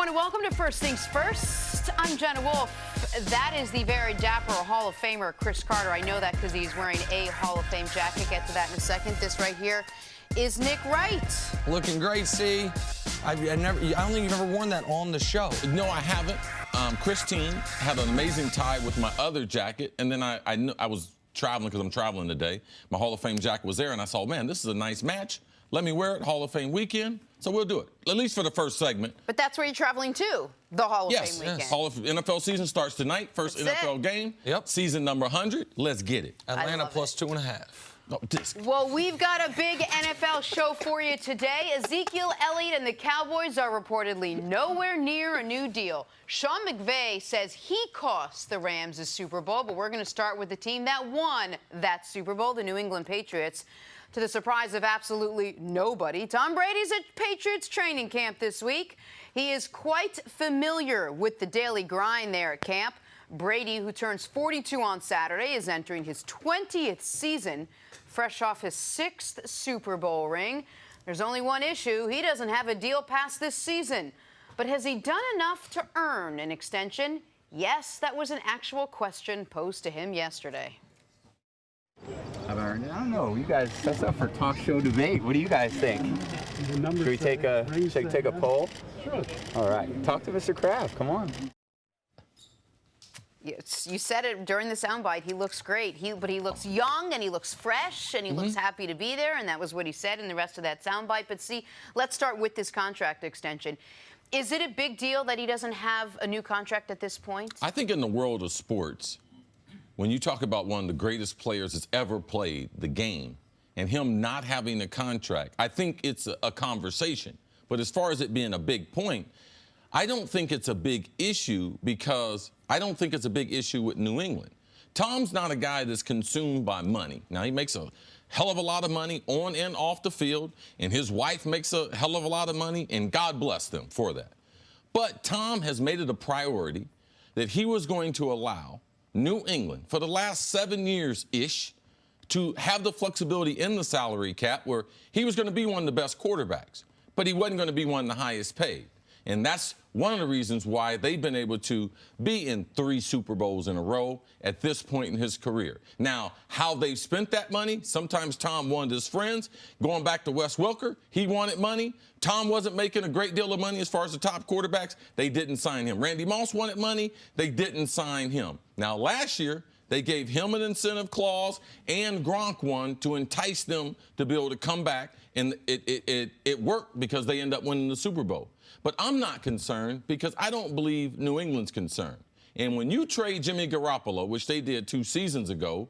everyone, and welcome to First Things First. I'm Jenna Wolfe. That is the very dapper Hall of Famer, Cris Carter. I know that because he's wearing a Hall of Fame jacket. Get to that in a second. This right here is Nick Wright. Looking great, C. I don't think you've ever worn that on the show. No, I haven't. Christine had an amazing tie with my other jacket, and then I was traveling because I'm traveling today. My Hall of Fame jacket was there, and I saw, man, this is a nice match. Let me wear it, Hall of Fame weekend. So we'll do it, at least for the first segment. But that's where you're traveling to, the Hall of Fame weekend. Yes, NFL season starts tonight. First NFL game. Yep. Season number 100. Let's get it. Atlanta plus 2.5. Oh, well, we've got a big NFL show for you today. Ezekiel Elliott and the Cowboys are reportedly nowhere near a new deal. Sean McVay says he cost the Rams a Super Bowl, but we're going to start with the team that won that Super Bowl, the New England Patriots. To the surprise of absolutely nobody, Tom Brady's at Patriots training camp this week. He is quite familiar with the daily grind there at camp. Brady, who turns 42 on Saturday, is entering his 20th season, fresh off his 6th Super Bowl ring. There's only one issue. He doesn't have a deal past this season. But has he done enough to earn an extension? Yes, that was an actual question posed to him yesterday. I don't know. You guys, that's up for talk show debate. What do you guys think? Should we take a poll? Sure. All right. Talk to Mr. Kraft. Come on. You said it during the soundbite. He looks great. But he looks young and he looks fresh and he looks happy to be there. And that was what he said in the rest of that soundbite. But see, let's start with this contract extension. Is it a big deal that he doesn't have a new contract at this point? I think in the world of sports, when you talk about one of the greatest players that's ever played the game and him not having a contract, I think it's a conversation. But as far as it being a big point, I don't think it's a big issue because I don't think it's a big issue with New England. Tom's not a guy that's consumed by money. Now, he makes a hell of a lot of money on and off the field, and his wife makes a hell of a lot of money, and God bless them for that. But Tom has made it a priority that he was going to allow New England, for the last 7 years-ish, to have the flexibility in the salary cap where he was going to be one of the best quarterbacks, but he wasn't going to be one of the highest paid. And that's one of the reasons why they've been able to be in 3 Super Bowls in a row at this point in his career. Now, how they've spent that money, sometimes Tom wanted his friends. Going back to Wes Welker, he wanted money. Tom wasn't making a great deal of money as far as the top quarterbacks. They didn't sign him. Randy Moss wanted money. They didn't sign him. Now, last year, they gave him an incentive clause and Gronk one to entice them to be able to come back, and it worked because they end up winning the Super Bowl. But I'm not concerned because I don't believe New England's concerned. And when you trade Jimmy Garoppolo, which they did 2 seasons ago,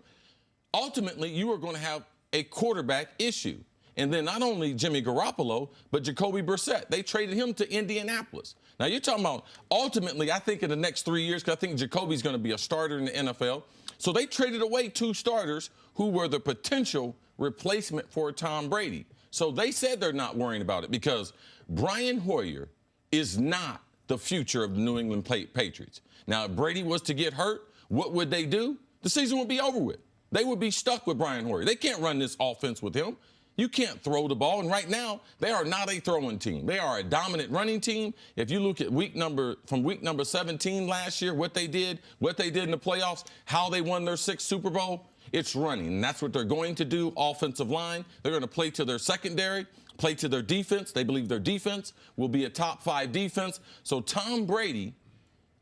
ultimately you are going to have a quarterback issue. And then not only Jimmy Garoppolo, but Jacoby Brissett. They traded him to Indianapolis. Now, you're talking about ultimately, I think in the next 3 years, because I think Jacoby's going to be a starter in the NFL. So they traded away 2 starters who were the potential replacement for Tom Brady. So they said they're not worrying about it because Brian Hoyer is not the future of the New England Patriots. Now, if Brady was to get hurt, what would they do? The season would be over with. They would be stuck with Brian Hoyer. They can't run this offense with him. You can't throw the ball. And right now, they are not a throwing team. They are a dominant running team. If you look at week number 17 last year, what they did in the playoffs, how they won their 6th Super Bowl, it's running. And that's what they're going to do, offensive line. They're going to play to their secondary, play to their defense. They believe their defense will be a top 5 defense. So Tom Brady,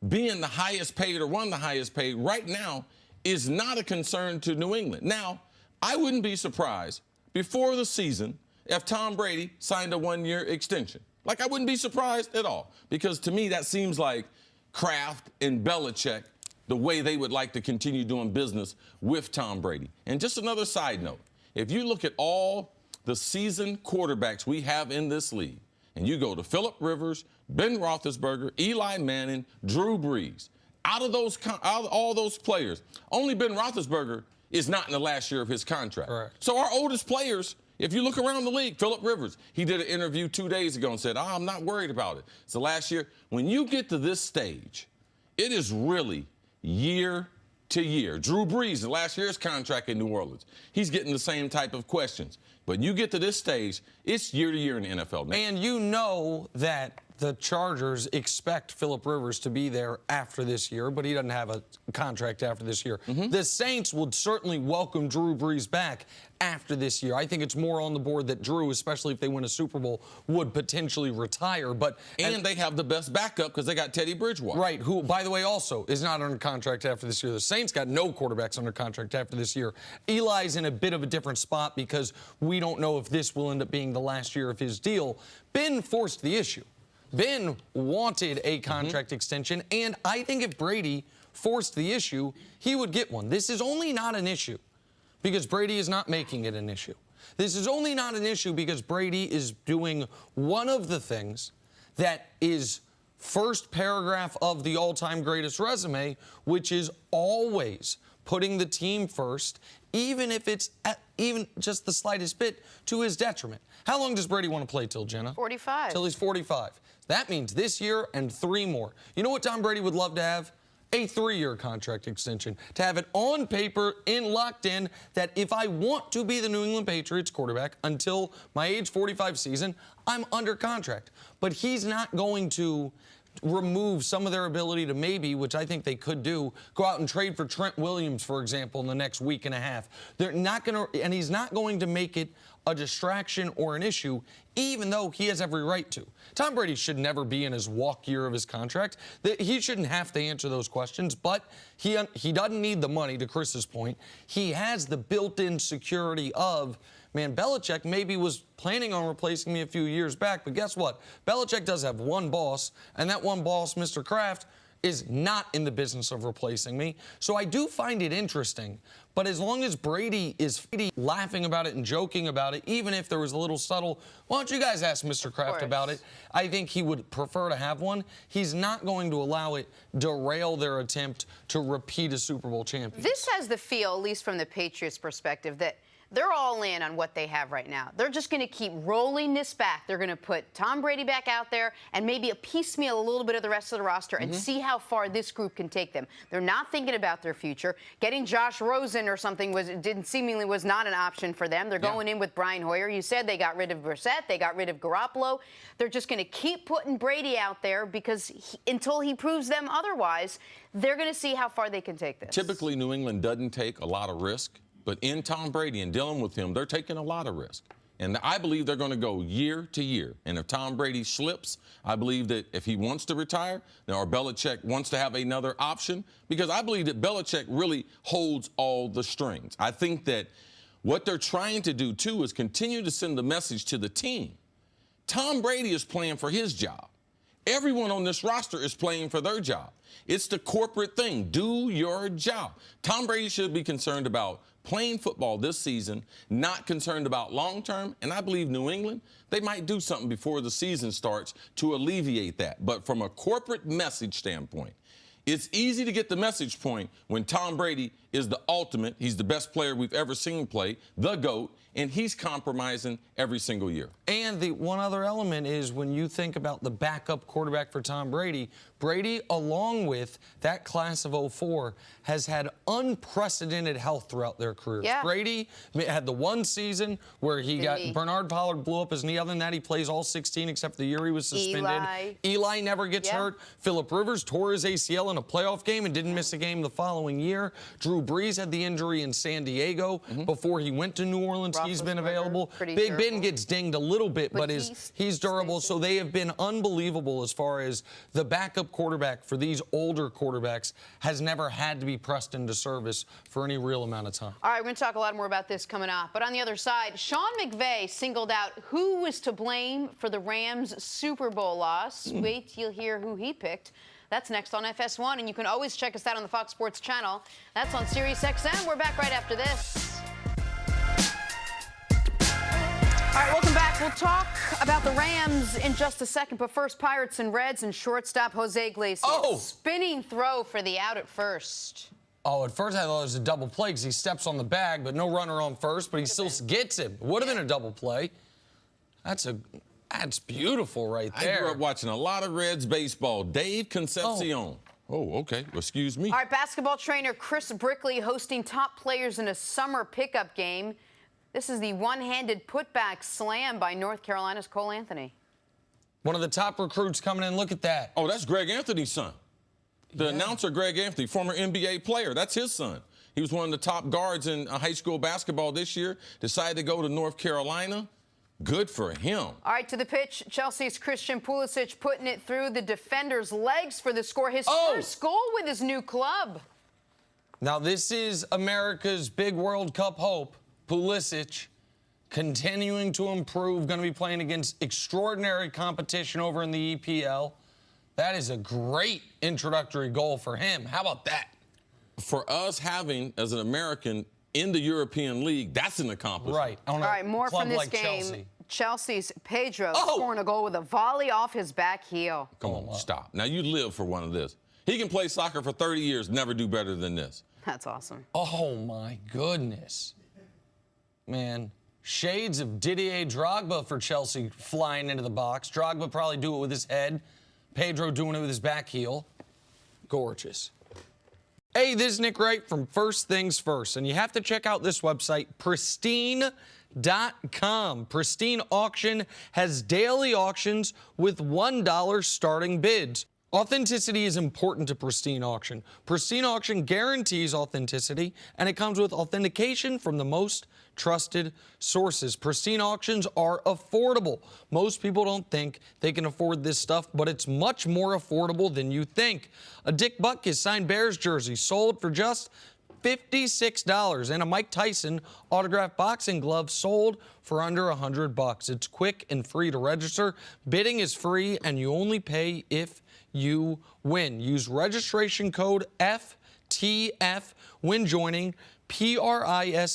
being the highest paid or one of the highest paid right now, is not a concern to New England. Now, I wouldn't be surprised before the season if Tom Brady signed a 1-year extension. Like, I wouldn't be surprised at all because to me that seems like Kraft and Belichick, the way they would like to continue doing business with Tom Brady. And just another side note, if you look at all the seasoned quarterbacks we have in this league, and you go to Phillip Rivers, Ben Roethlisberger, Eli Manning, Drew Brees, out of all those players, only Ben Roethlisberger is not in the last year of his contract. Right. So our oldest players, if you look around the league, Phillip Rivers, he did an interview 2 days ago and said, I'm not worried about it. So last year, when you get to this stage, it is really year to year. Drew Brees, the last year's contract in New Orleans, he's getting the same type of questions. But you get to this stage, it's year to year in the NFL now. And you know that the Chargers expect Phillip Rivers to be there after this year, but he doesn't have a contract after this year. The Saints would certainly welcome Drew Brees back after this year. I think it's more on the board that Drew, especially if they win a Super Bowl, would potentially retire. And they have the best backup because they got Teddy Bridgewater. Right, who, by the way, also is not under contract after this year. The Saints got no quarterbacks under contract after this year. Eli's in a bit of a different spot because we don't know if this will end up being the last year of his deal. Ben forced the issue. Ben wanted a contract extension, and I think if Brady forced the issue, he would get one. This is only not an issue because Brady is not making it an issue. This is only not an issue because Brady is doing one of the things that is first paragraph of the all-time greatest resume, which is always putting the team first, even if it's even just the slightest bit to his detriment. How long does Brady want to play till, Jenna? 45. Till he's 45. That means this year and 3 more. You know what Tom Brady would love to have? A 3-year contract extension. To have it on paper, locked in, that if I want to be the New England Patriots quarterback until my age 45 season, I'm under contract. But he's not going to remove some of their ability to maybe, which I think they could do, go out and trade for Trent Williams, for example, in the next week and a half. They're not going to, and he's not going to make it a distraction or an issue, even though he has every right to. Tom Brady should never be in his walk year of his contract. He shouldn't have to answer those questions, but he doesn't need the money, to Chris's point. He has the built-in security of, man, Belichick maybe was planning on replacing me a few years back, but guess what? Belichick does have one boss, and that one boss, Mr. Kraft, is not in the business of replacing me. So I do find it interesting. But as long as Brady is laughing about it and joking about it, even if there was a little subtle, why don't you guys ask Mr. Kraft about it? I think he would prefer to have one. He's not going to allow it derail their attempt to repeat a Super Bowl champion. This has the feel, at least from the Patriots' perspective, that they're all in on what they have right now. They're just going to keep rolling this back. They're going to put Tom Brady back out there and maybe a piecemeal a little bit of the rest of the roster and see how far this group can take them. They're not thinking about their future. Getting Josh Rosen or something was not an option for them. They're going in with Brian Hoyer. You said they got rid of Brissett. They got rid of Garoppolo. They're just going to keep putting Brady out there because until he proves them otherwise, they're going to see how far they can take this. Typically, New England doesn't take a lot of risk. But in Tom Brady and dealing with him, they're taking a lot of risk. And I believe they're going to go year to year. And if Tom Brady slips, I believe that if he wants to retire, or Belichick wants to have another option, because I believe that Belichick really holds all the strings. I think that what they're trying to do, too, is continue to send the message to the team. Tom Brady is playing for his job. Everyone on this roster is playing for their job. It's the corporate thing. Do your job. Tom Brady should be concerned about playing football this season, not concerned about long-term. And I believe New England, they might do something before the season starts to alleviate that. But from a corporate message standpoint, it's easy to get the message point when Tom Brady is the ultimate. He's the best player we've ever seen play, the GOAT, and he's compromising every single year. And the one other element is when you think about the backup quarterback for Tom Brady, Brady, along with that class of 04, has had unprecedented health throughout their careers. Yeah. Brady had the one season where he Bernard Pollard blew up his knee. Other than that, he plays all 16 except the year he was suspended. Eli never gets hurt. Phillip Rivers tore his ACL in a playoff game and didn't miss a game the following year. Drew Brees had the injury in San Diego before he went to New Orleans. He's been available. Big Ben gets dinged a little bit, but he's durable. So they have been unbelievable as far as the backup quarterback for these older quarterbacks has never had to be pressed into service for any real amount of time. All right, we're going to talk a lot more about this coming up. But on the other side, Sean McVay singled out who was to blame for the Rams' Super Bowl loss. Wait till you'll hear who he picked. That's next on FS1, and you can always check us out on the Fox Sports channel. That's on SiriusXM. We're back right after this. All right, welcome back. We'll talk about the Rams in just a second, but first, Pirates and Reds and shortstop Jose Iglesias. Spinning throw for the out at first. Oh, at first I thought it was a double play because he steps on the bag, but no runner on first, but he still gets him. Would have been a double play. That's beautiful right there. I grew up watching a lot of Reds baseball. Dave Concepcion. Oh, okay. Well, excuse me. All right, basketball trainer Chris Brickley hosting top players in a summer pickup game. This is the one-handed putback slam by North Carolina's Cole Anthony. One of the top recruits coming in. Look at that. Oh, that's Greg Anthony's son. The announcer, Greg Anthony, former NBA player. That's his son. He was one of the top guards in high school basketball this year. Decided to go to North Carolina. Good for him. All right, to the pitch. Chelsea's Christian Pulisic putting it through the defender's legs for the score. His first goal with his new club. Now, this is America's big World Cup hope. Pulisic continuing to improve, going to be playing against extraordinary competition over in the EPL. That is a great introductory goal for him. How about that? For us having, as an American, in the European League, that's an accomplishment. Right. All right, more from this like game. Chelsea. Chelsea's Pedro scoring a goal with a volley off his back heel. Come on, stop. Now, you live for one of this. He can play soccer for 30 years, never do better than this. That's awesome. Oh, my goodness. Man, shades of Didier Drogba for Chelsea flying into the box. Drogba probably do it with his head. Pedro doing it with his back heel. Gorgeous. Hey, this is Nick Wright from First Things First, and you have to check out this website, pristine.com. Pristine Auction has daily auctions with $1 starting bids. Authenticity is important to Pristine Auction. Pristine Auction guarantees authenticity, and it comes with authentication from the most trusted sources. Pristine Auctions are affordable. Most people don't think they can afford this stuff, but it's much more affordable than you think. A Dick Butkus signed Bears jersey sold for just $56, and a Mike Tyson autographed boxing glove sold for under $100. It's quick and free to register. Bidding is free, and you only pay if you win. Use registration code FTF when joining pristine.com,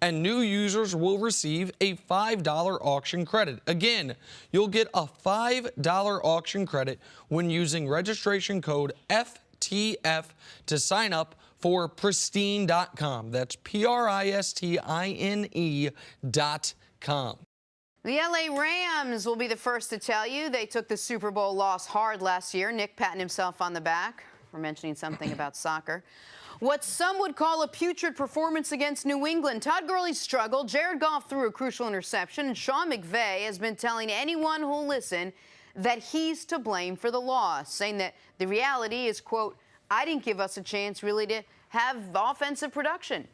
and new users will receive a $5 auction credit. Again, you'll get a $5 auction credit when using registration code FTF to sign up for pristine.com. That's pristine.com. The LA Rams will be the first to tell you they took the Super Bowl loss hard last year. Nick patting himself on the back for mentioning something about soccer. What some would call a putrid performance against New England. Todd Gurley struggled. Jared Goff threw a crucial interception. And Sean McVay has been telling anyone who'll listen that he's to blame for the loss, saying that the reality is, quote, I didn't give us a chance really to have offensive production.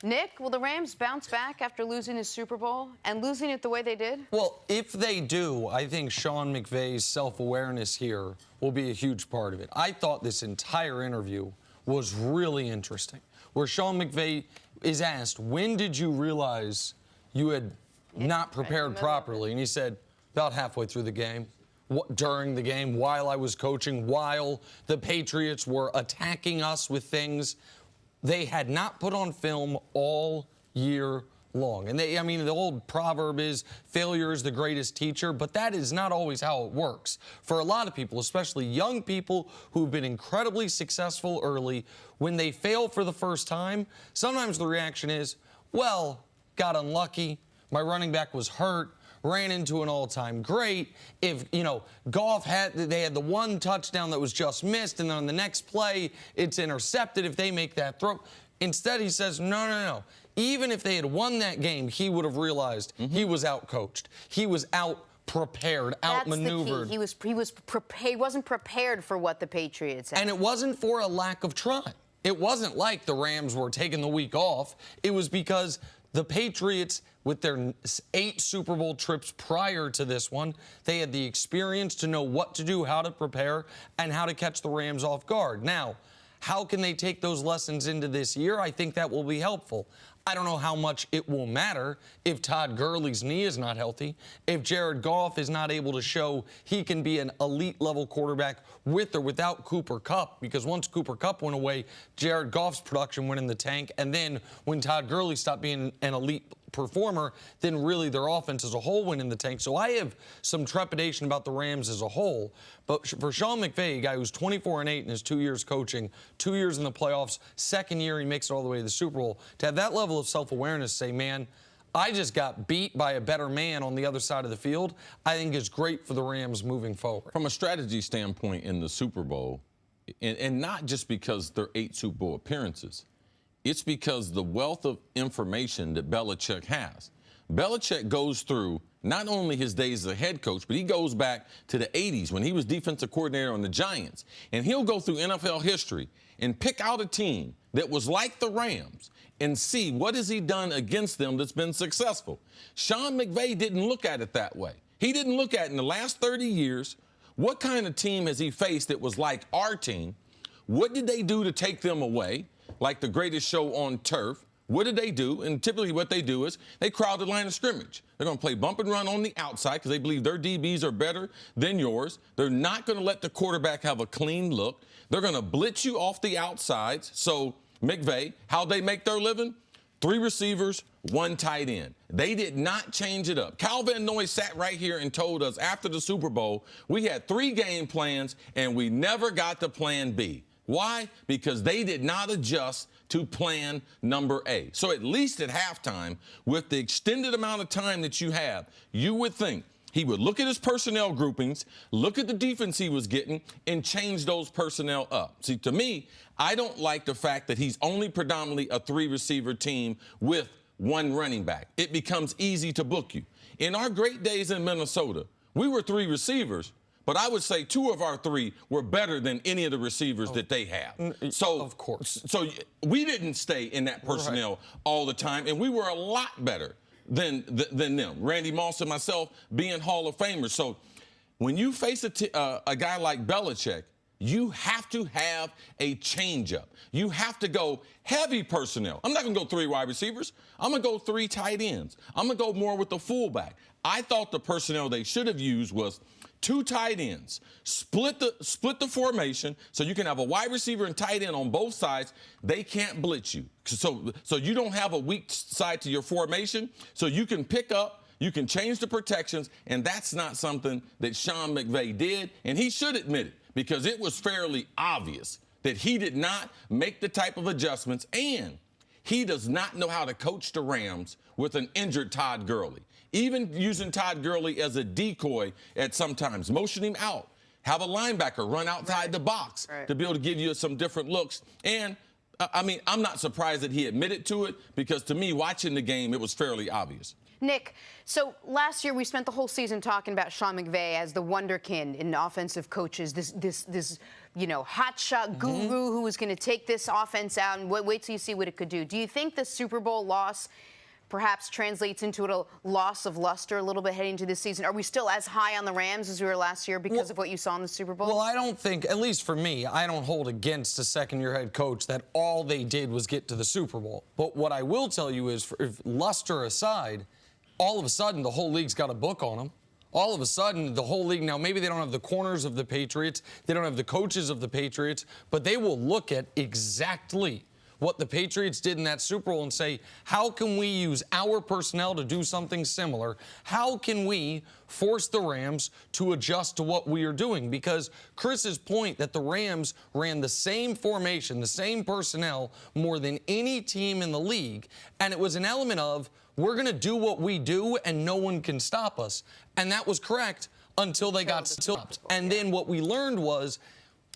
Nick, will the Rams bounce back after losing his Super Bowl and losing it the way they did? Well, if they do, I think Sean McVay's self-awareness here will be a huge part of it. I thought this entire interview was really interesting, where Sean McVay is asked, when did you realize you had not prepared properly? And he said, about halfway through the game, during the game, while I was coaching, while the Patriots were attacking us with things they had not put on film all year long. And I mean, the old proverb is failure is the greatest teacher, but that is not always how it works. For a lot of people, especially young people who've been incredibly successful early, when they fail for the first time, sometimes the reaction is, well, got unlucky, my running back was hurt, ran into an all-time great. If, Goff they had the one touchdown that was just missed, and then on the next play, it's intercepted if they make that throw. Instead, he says, no. Even if they had won that game, he would have realized he was out-coached. He was out-prepared, outmaneuvered. He wasn't prepared for what the Patriots had. And it wasn't for a lack of trying. It wasn't like the Rams were taking the week off. It was because the Patriots, with their 8 Super Bowl trips prior to this one, they had the experience to know what to do, how to prepare, and how to catch the Rams off guard. Now, how can they take those lessons into this year? I think that will be helpful. I don't know how much it will matter if Todd Gurley's knee is not healthy, if Jared Goff is not able to show he can be an elite-level quarterback with or without Cooper Kupp, because once Cooper Kupp went away, Jared Goff's production went in the tank, and then when Todd Gurley stopped being an elite performer, then really their offense as a whole went in the tank. So I have some trepidation about the Rams as a whole. But for Sean McVay, a guy who's 24-8 in his 2 years coaching, 2 years in the playoffs, second year he makes it all the way to the Super Bowl, to have that level of self-awareness, say, man, I just got beat by a better man on the other side of the field, I think is great for the Rams moving forward. From a strategy standpoint in the Super Bowl, and not just because they're 8 Super Bowl appearances, it's because the wealth of information that Belichick has. Belichick goes through not only his days as a head coach, but he goes back to the 80s when he was defensive coordinator on the Giants. And he'll go through NFL history and pick out a team that was like the Rams and see what has he done against them that's been successful. Sean McVay didn't look at it that way. He didn't look at, in the last 30 years, what kind of team has he faced that was like our team? What did they do to take them away, like the greatest show on turf? What did they do? And typically what they do is they crowd the line of scrimmage. They're going to play bump and run on the outside because they believe their DBs are better than yours. They're not going to let the quarterback have a clean look. They're going to blitz you off the outsides. So McVay, how they make their living? 3 receivers, 1 tight end. They did not change it up. Kyle Van Noy sat right here and told us after the Super Bowl, we had 3 game plans and we never got to plan B. Why? Because they did not adjust to plan number A. So at least at halftime, with the extended amount of time that you have, you would think he would look at his personnel groupings, look at the defense he was getting, and change those personnel up. See, to me, I don't like the fact that he's only predominantly a 3-receiver team with 1 running back. It becomes easy to book you. In our great days in Minnesota, we were 3 receivers, but I would say 2 of our 3 were better than any of the receivers that they have. So, of course. So we didn't stay in that personnel all the time, and we were a lot better than them. Randy Moss and myself being Hall of Famers. So when you face a guy like Belichick, you have to have a changeup. You have to go heavy personnel. I'm not going to go 3 wide receivers. I'm going to go 3 tight ends. I'm going to go more with the fullback. I thought the personnel they should have used was 2 tight ends, split the formation so you can have a wide receiver and tight end on both sides. They can't blitz you. So you don't have a weak side to your formation, so you can pick up, you can change the protections, and that's not something that Sean McVay did, and he should admit it because it was fairly obvious that he did not make the type of adjustments, and he does not know how to coach the Rams with an injured Todd Gurley. Even using Todd Gurley as a decoy at sometimes, motion him out, have a linebacker run outside the box to be able to give you some different looks. And, I mean, I'm not surprised that he admitted to it because, to me, watching the game, it was fairly obvious. Nick, so last year we spent the whole season talking about Sean McVay as the wonderkind in offensive coaches, this hotshot guru who was going to take this offense out and wait till you see what it could do. Do you think the Super Bowl loss perhaps translates into a loss of luster a little bit heading into this season? Are we still as high on the Rams as we were last year because of what you saw in the Super Bowl? Well, I don't think, at least for me, I don't hold against a second-year head coach that all they did was get to the Super Bowl. But what I will tell you is, if luster aside, all of a sudden the whole league's got a book on them. All of a sudden, the whole league, now maybe they don't have the corners of the Patriots, they don't have the coaches of the Patriots, but they will look at exactly what the Patriots did in that Super Bowl and say, how can we use our personnel to do something similar? How can we force the Rams to adjust to what we are doing? Because Chris's point that the Rams ran the same formation, the same personnel more than any team in the league, and it was an element of, we're going to do what we do and no one can stop us. And that was correct until they got stopped. And then what we learned was,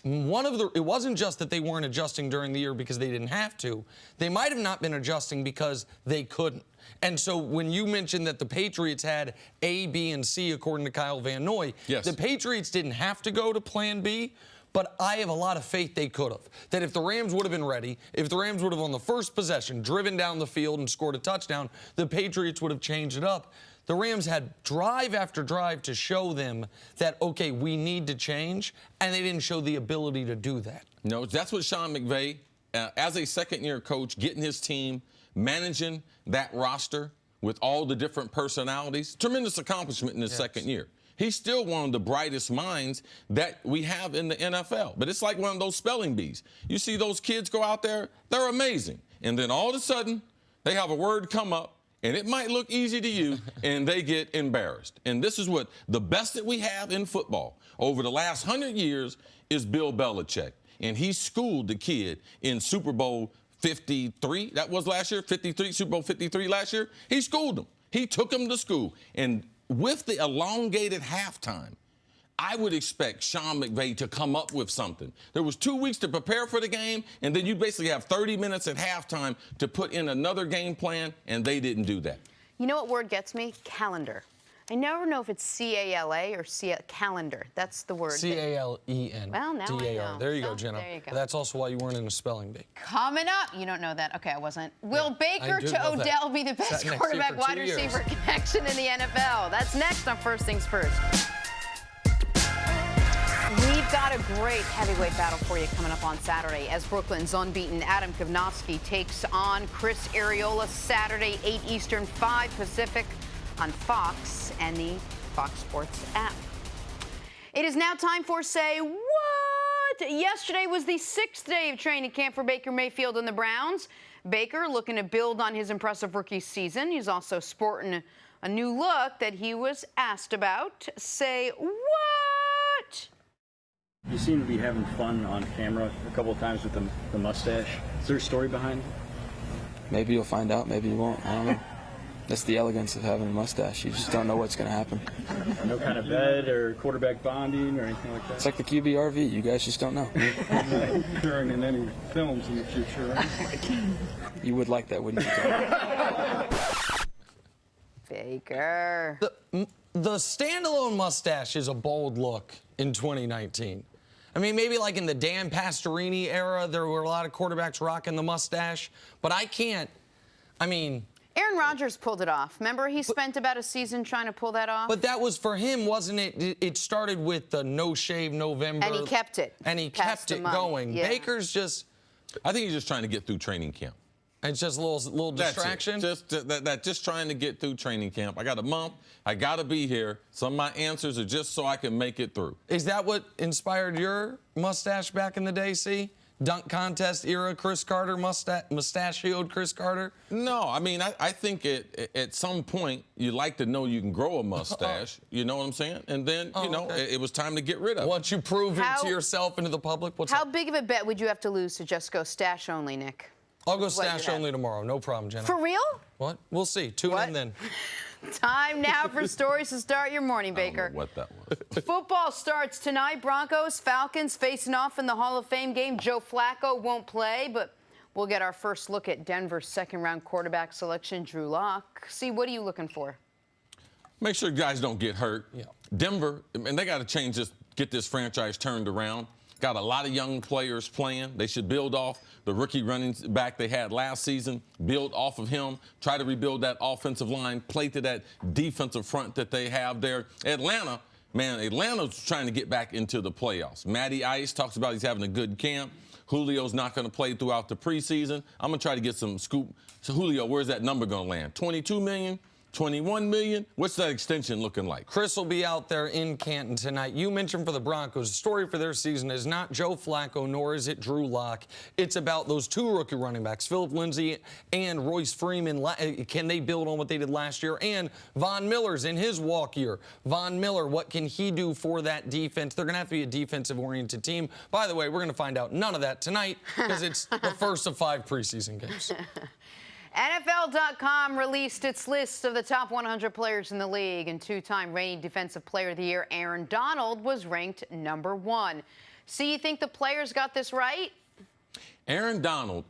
it wasn't just that they weren't adjusting during the year because they didn't have to. They might have not been adjusting because they couldn't. And so when you mentioned that the Patriots had A, B, and C, according to Kyle Van Noy, the Patriots didn't have to go to plan B, but I have a lot of faith they could have. That if the Rams would have been ready, if the Rams would have on the first possession driven down the field and scored a touchdown, the Patriots would have changed it up. The Rams had drive after drive to show them that, okay, we need to change, and they didn't show the ability to do that. No, that's what Sean McVay, as a second-year coach, getting his team, managing that roster with all the different personalities, tremendous accomplishment in his second year. He's still one of the brightest minds that we have in the NFL. But it's like one of those spelling bees. You see those kids go out there, they're amazing. And then all of a sudden, they have a word come up, and it might look easy to you, and they get embarrassed. And this is what the best that we have in football over the last 100 years is Bill Belichick. And he schooled the kid in Super Bowl 53. That was last year, 53, Super Bowl 53 last year. He schooled him. He took him to school. And with the elongated halftime, I would expect Sean McVay to come up with something. There was 2 weeks to prepare for the game, and then you basically have 30 minutes at halftime to put in another game plan, and they didn't do that. You know what word gets me? Calendar. I never know if it's C-A-L-A or calendar. That's the word. C-A-L-E-N. Well, now I D-A-R. know. There you go, So, Jenna. there you go. That's also why you weren't in a spelling bee. Coming up, you don't know that. Okay, I wasn't. Will Baker do to know that. Odell be the best Sat next to you quarterback for wide 2 years. receiver connection in the NFL? That's next on First Things First. We've got a great heavyweight battle for you coming up on Saturday as Brooklyn's unbeaten Adam Kovnofsky takes on Cris Arreola Saturday, 8 Eastern, 5 Pacific on Fox and the Fox Sports app. It is now time for Say What? Yesterday was the 6th day of training camp for Baker Mayfield and the Browns. Baker looking to build on his impressive rookie season. He's also sporting a new look that he was asked about. Say what? You seem to be having fun on camera a couple of times with the mustache. Is there a story behind it? Maybe you'll find out, maybe you won't. I don't know. That's the elegance of having a mustache. You just don't know what's going to happen. No kind of bed or quarterback bonding or anything like that? It's like the QBRV. You guys just don't know. Appearing in any films in the future, right? You would like that, wouldn't you? Baker. The standalone mustache is a bold look in 2019. I mean, maybe like in the Dan Pastorini era, there were a lot of quarterbacks rocking the mustache, but Aaron Rodgers pulled it off. Remember, he spent about a season trying to pull that off? But that was for him, wasn't it? It started with the no shave November. And he kept it. And he past kept it the month. going. Yeah. Baker's just, I think he's just trying to get through training camp. it's just a little distraction. That's it. Just trying to get through training camp. I got a month. I got to be here. Some of my answers are just so I can make it through. Is that what inspired your mustache back in the day, see? Dunk contest era Chris Carter, mustachioed Chris Carter? No, I mean, I think at some point you like to know you can grow a mustache. You know what I'm saying? And then, okay. it was time to get rid of it. Once you prove it to yourself and to the public, what's How up? big of a bet would you have to lose to just go stash only, Nick? I'll go what stash you have? only tomorrow. No problem, Jenna. For real? What? We'll see. Tune What? in then. Time now for stories to start your morning, I don't Baker. know what that was. Football starts tonight. Broncos, Falcons facing off in the Hall of Fame game. Joe Flacco won't play, but we'll get our first look at Denver's second-round quarterback selection, Drew Lock. See, what are you looking for? Make sure guys don't get hurt. Yeah. Denver, and they got to change this, get this franchise turned around. Got a lot of young players playing. They should build off the rookie running back they had last season, build off of him, try to rebuild that offensive line, play to that defensive front that they have there. Atlanta, man, Atlanta's trying to get back into the playoffs. Matty Ice talks about he's having a good camp. Julio's not going to play throughout the preseason. I'm going to try to get some scoop. So, Julio, where's that number going to land? 22 million? 21 million? What's that extension looking like? Cris will be out there in Canton tonight. You mentioned for the Broncos, the story for their season is not Joe Flacco, nor is it Drew Lock. It's about those two rookie running backs, Phillip Lindsay and Royce Freeman. Can they build on what they did last year? And Von Miller's in his walk year. Von Miller, what can he do for that defense? They're going to have to be a defensive-oriented team. By the way, we're going to find out none of that tonight because it's the first of 5 preseason games. NFL.com released its list of the top 100 players in the league, and two-time reigning Defensive Player of the Year Aaron Donald was ranked number 1. So you think the players got this right? Aaron Donald,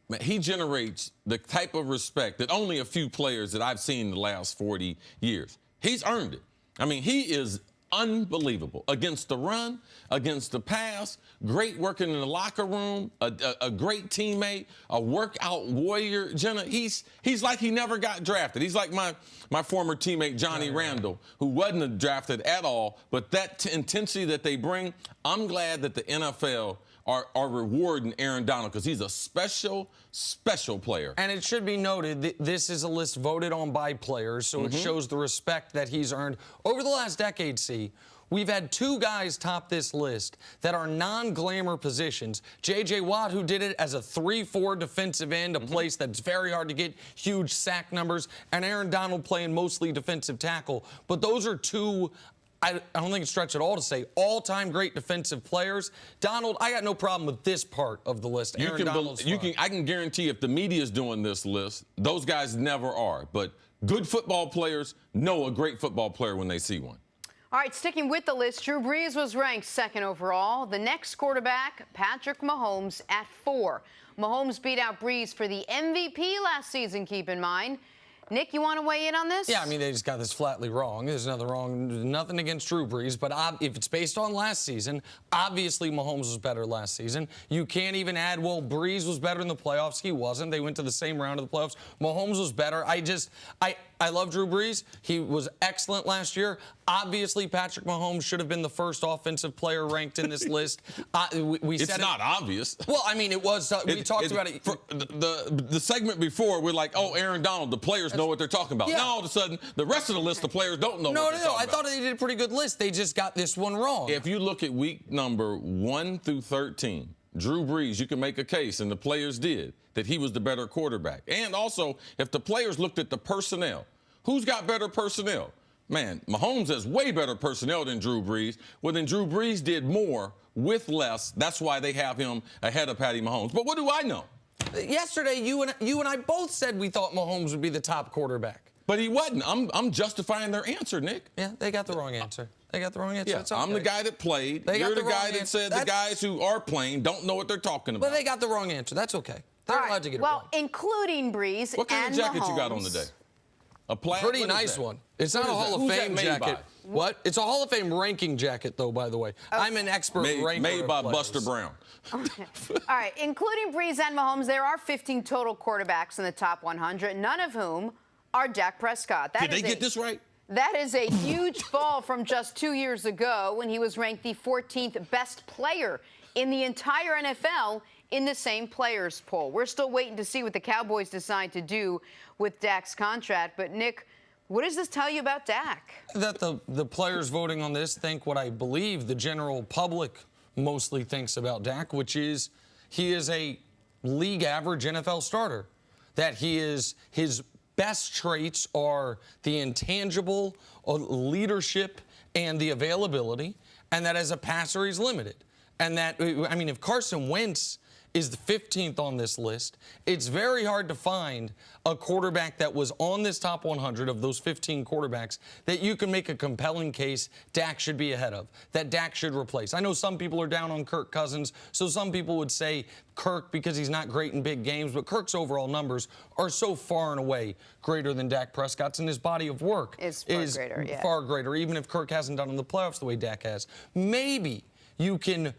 man, he generates the type of respect that only a few players that I've seen in the last 40 years. He's earned it. I mean, he is unbelievable against the run, against the pass, great working in the locker room, a great teammate, a workout warrior. Jenna, he's like he never got drafted. He's like my former teammate Johnny Randall, who wasn't drafted at all, but that intensity that they bring, I'm glad that the NFL are rewarding Aaron Donald because he's a special player. And it should be noted, this is a list voted on by players, so it shows the respect that he's earned. Over the last decade, we've had 2 guys top this list that are non-glamour positions. J.J. Watt, who did it as a 3-4 defensive end, a place that's very hard to get huge sack numbers, and Aaron Donald playing mostly defensive tackle. But those are 2, I don't think it's stretch at all to say, all-time great defensive players. Donald, I got no problem with this part of the list. Aaron Donald's fine. I can guarantee if the media is doing this list, those guys never are. But good football players know a great football player when they see one. All right, sticking with the list, Drew Brees was ranked 2nd overall. The next quarterback, Patrick Mahomes, at 4. Mahomes beat out Brees for the MVP last season, keep in mind. Nick, you want to weigh in on this? Yeah, I mean, they just got this flatly wrong. There's nothing against Drew Brees, but if it's based on last season, obviously Mahomes was better last season. You can't even add, well, Brees was better in the playoffs. He wasn't. They went to the same round of the playoffs. Mahomes was better. I love Drew Brees. He was excellent last year. Obviously, Patrick Mahomes should have been the first offensive player ranked in this list. It's not obvious. Well, I mean, it was. We talked about it. The segment before, we're like, oh, Aaron Donald, the players know what they're talking about. Yeah. Now, all of a sudden, the rest of the list, the players don't know what they're talking about. I thought they did a pretty good list. They just got this one wrong. If you look at week number 1 through 13, Drew Brees, you can make a case, and the players did, that he was the better quarterback. And also, if the players looked at the personnel, who's got better personnel? Man, Mahomes has way better personnel than Drew Brees. Well, then Drew Brees did more with less. That's why they have him ahead of Patty Mahomes. But what do I know? Yesterday, you and I both said we thought Mahomes would be the top quarterback. But he wasn't. I'm justifying their answer, Nick. Yeah, they got the wrong answer. They got the wrong answer. Yeah, It's okay. I'm the guy that played. You're the guy that said the guys who are playing don't know what they're talking about. But they got the wrong answer. That's okay. They're allowed to get it wrong. Well, including Brees What kind and of jacket Mahomes. you got on today? A plaid? Pretty nice one. It's not a Hall of Fame jacket. What? It's a Hall of Fame ranking jacket, though, by the way. I'm an expert ranker. Made by of players. Buster Brown. Okay. All right, including Brees and Mahomes, there are 15 total quarterbacks in the top 100, none of whom are Dak Prescott. Did they get this right? That is a huge fall from just 2 years ago when he was ranked the 14th best player in the entire NFL in the same players poll. We're still waiting to see what the Cowboys decide to do with Dak's contract. But, Nick, what does this tell you about Dak? That the players voting on this think what I believe the general public mostly thinks about Dak, which is he is a league average NFL starter. That his best traits are the intangible leadership and the availability, and that as a passer he's limited. And that, I mean, if Carson Wentz is the 15th on this list, it's very hard to find a quarterback that was on this top 100 of those 15 quarterbacks that you can make a compelling case Dak should be ahead of, that Dak should replace. I know some people are down on Kirk Cousins, so some people would say Kirk because he's not great in big games, but Kirk's overall numbers are so far and away greater than Dak Prescott's, and his body of work is far greater, even if Kirk hasn't done in the playoffs the way Dak has. Maybe you can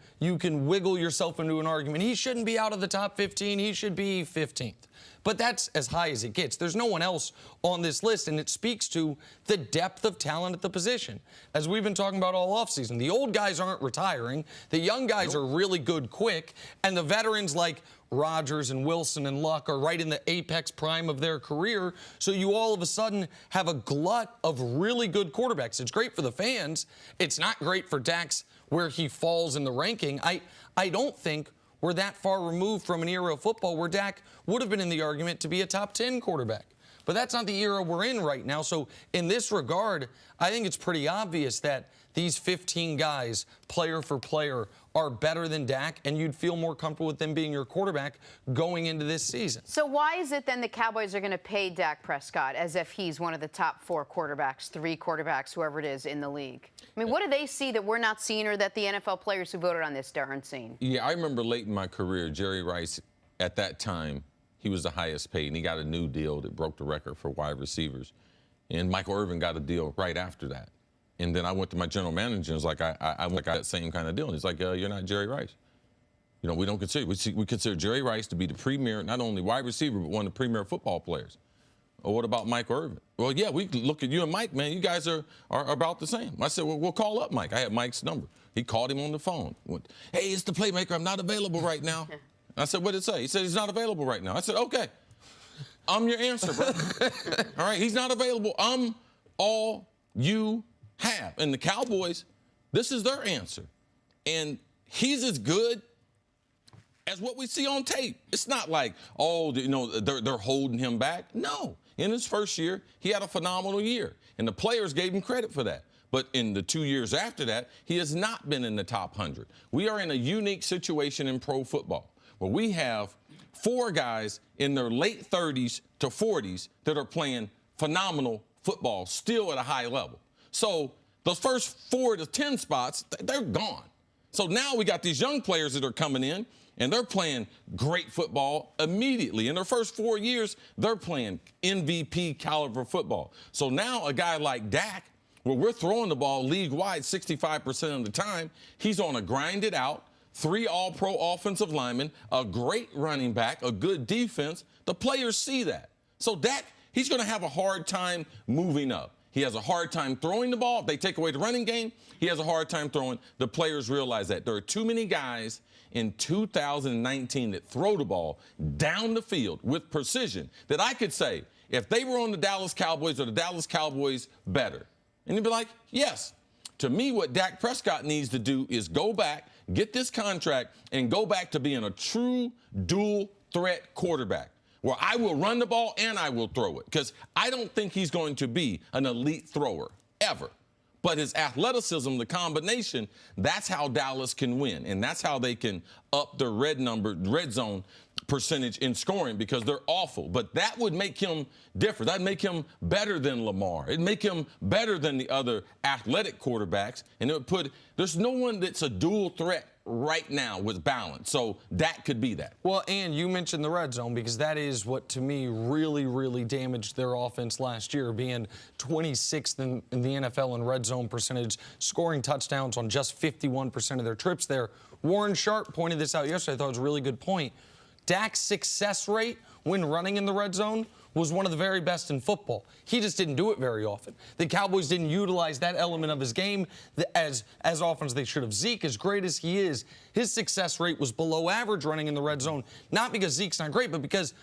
wiggle yourself into an argument. He shouldn't be out of the top 15. He should be 15th. But that's as high as it gets. There's no one else on this list, and it speaks to the depth of talent at the position. As we've been talking about all offseason, the old guys aren't retiring. The young guys are really good quick, and the veterans like Rodgers and Wilson and Luck are right in the apex prime of their career, so you all of a sudden have a glut of really good quarterbacks. It's great for the fans. It's not great for Dak's where he falls in the ranking. I don't think we're that far removed from an era of football where Dak would have been in the argument to be a top 10 quarterback. But that's not the era we're in right now. So in this regard, I think it's pretty obvious that these 15 guys, player for player, are better than Dak, and you'd feel more comfortable with them being your quarterback going into this season. So why is it then the Cowboys are going to pay Dak Prescott as if he's one of the top 4 quarterbacks, 3 quarterbacks, whoever it is in the league? I mean, what do they see that we're not seeing or that the NFL players who voted on this aren't seeing? Yeah, I remember late in my career, Jerry Rice, at that time, he was the highest paid, and he got a new deal that broke the record for wide receivers. And Michael Irvin got a deal right after that. And then I went to my general manager and was like, I want that same kind of deal. And he's like, you're not Jerry Rice. You know, we don't consider, we consider Jerry Rice to be the premier, not only wide receiver, but one of the premier football players. Or what about Mike Irvin? Well, yeah, we look at you and Mike, man, you guys are about the same. I said, well, we'll call up Mike. I had Mike's number. He called him on the phone. Went, hey, it's the playmaker. I'm not available right now. I said, what did it say? He said, he's not available right now. I said, okay. I'm your answer, bro. All right, he's not available. I'm all you have. And the Cowboys, this is their answer. And he's as good as what we see on tape. It's not like, oh, you know, they're holding him back. No. In his first year, he had a phenomenal year. And the players gave him credit for that. But in the 2 years after that, he has not been in the top 100. We are in a unique situation in pro football where we have 4 guys in their late 30s to 40s that are playing phenomenal football still at a high level. So those first 4 to 10 spots, they're gone. So now we got these young players that are coming in, and they're playing great football immediately. In their first 4 years, they're playing MVP caliber football. So now a guy like Dak, where we're throwing the ball league-wide 65% of the time, he's on a grinded out, 3 all-pro offensive linemen, a great running back, a good defense. The players see that. So Dak, he's going to have a hard time moving up. He has a hard time throwing the ball. If they take away the running game, he has a hard time throwing. The players realize that. There are too many guys in 2019 that throw the ball down the field with precision that I could say, if they were on the Dallas Cowboys, are the Dallas Cowboys better? And you'd be like, yes. To me, what Dak Prescott needs to do is go back, get this contract, and go back to being a true dual threat quarterback, where I will run the ball and I will throw it, because I don't think he's going to be an elite thrower ever. But his athleticism, the combination, that's how Dallas can win, and that's how they can up their red zone percentage in scoring, because they're awful. But that would make him different. That'd make him better than Lamar. It'd make him better than the other athletic quarterbacks, and it would put – there's no one that's a dual threat right now with balance. So that could be that. Well, and you mentioned the red zone, because that is what, to me, really, really damaged their offense last year, being 26th in the NFL in red zone percentage, scoring touchdowns on just 51% of their trips there. Warren Sharp pointed this out yesterday. I thought it was a really good point. Dak's success rate when running in the red zone was one of the very best in football. He just didn't do it very often. The Cowboys didn't utilize that element of his game as often as they should have. Zeke, as great as he is, his success rate was below average running in the red zone, not because Zeke's not great, but because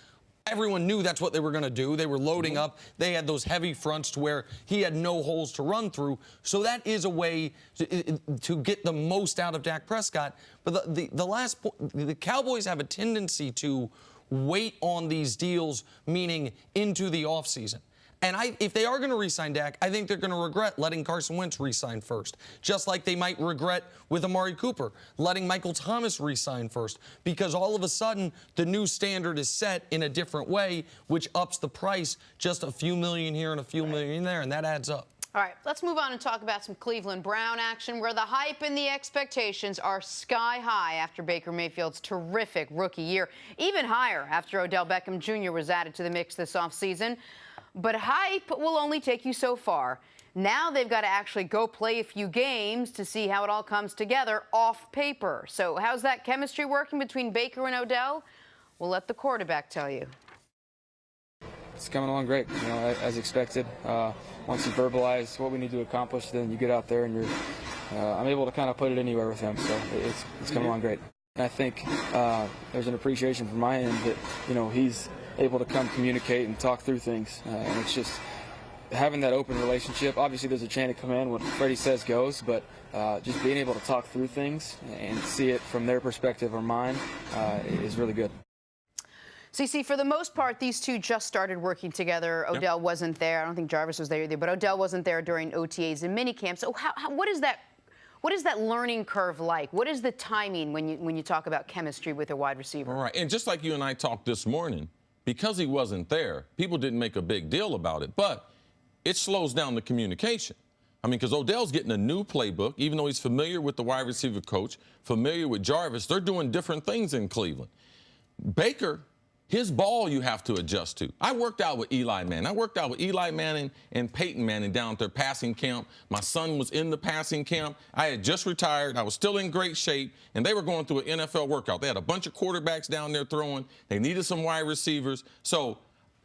everyone knew that's what they were going to do. They were loading up. They had those heavy fronts to where he had no holes to run through. So that is a way to get the most out of Dak Prescott. But the last point, the Cowboys have a tendency to wait on these deals, meaning into the offseason. And if they are going to re-sign Dak, I think they're going to regret letting Carson Wentz re-sign first, just like they might regret with Amari Cooper, letting Michael Thomas re-sign first, because all of a sudden the new standard is set in a different way, which ups the price just a few million here and a few million there, and that adds up. All right, let's move on and talk about some Cleveland Brown action, where the hype and the expectations are sky high after Baker Mayfield's terrific rookie year, even higher after Odell Beckham Jr. was added to the mix this offseason. But hype will only take you so far. Now they've got to actually go play a few games to see how it all comes together off paper. So how's that chemistry working between Baker and Odell? We'll let the quarterback tell you. It's coming along great, you know, as expected. Once you verbalize what we need to accomplish, then you get out there and I'm able to kind of put it anywhere with him. So it's coming along great. I think there's an appreciation from my end that, you know, he's able to come communicate and talk through things. And it's just having that open relationship. Obviously, there's a chain of command. What Freddie says goes, but just being able to talk through things and see it from their perspective or mine is really good. CC, for the most part, these two just started working together. Odell wasn't there. I don't think Jarvis was there either, but Odell wasn't there during OTAs and minicamp. So what is that learning curve like? What is the timing when you talk about chemistry with a wide receiver? All right, and just like you and I talked this morning, because he wasn't there, people didn't make a big deal about it, but it slows down the communication. I mean, because Odell's getting a new playbook, even though he's familiar with the wide receiver coach, familiar with Jarvis. They're doing different things in Cleveland. Baker, his ball you have to adjust to. I worked out with Eli Manning. I worked out with Eli Manning and Peyton Manning down at their passing camp. My son was in the passing camp. I had just retired. I was still in great shape, and they were going through an NFL workout. They had a bunch of quarterbacks down there throwing. They needed some wide receivers. So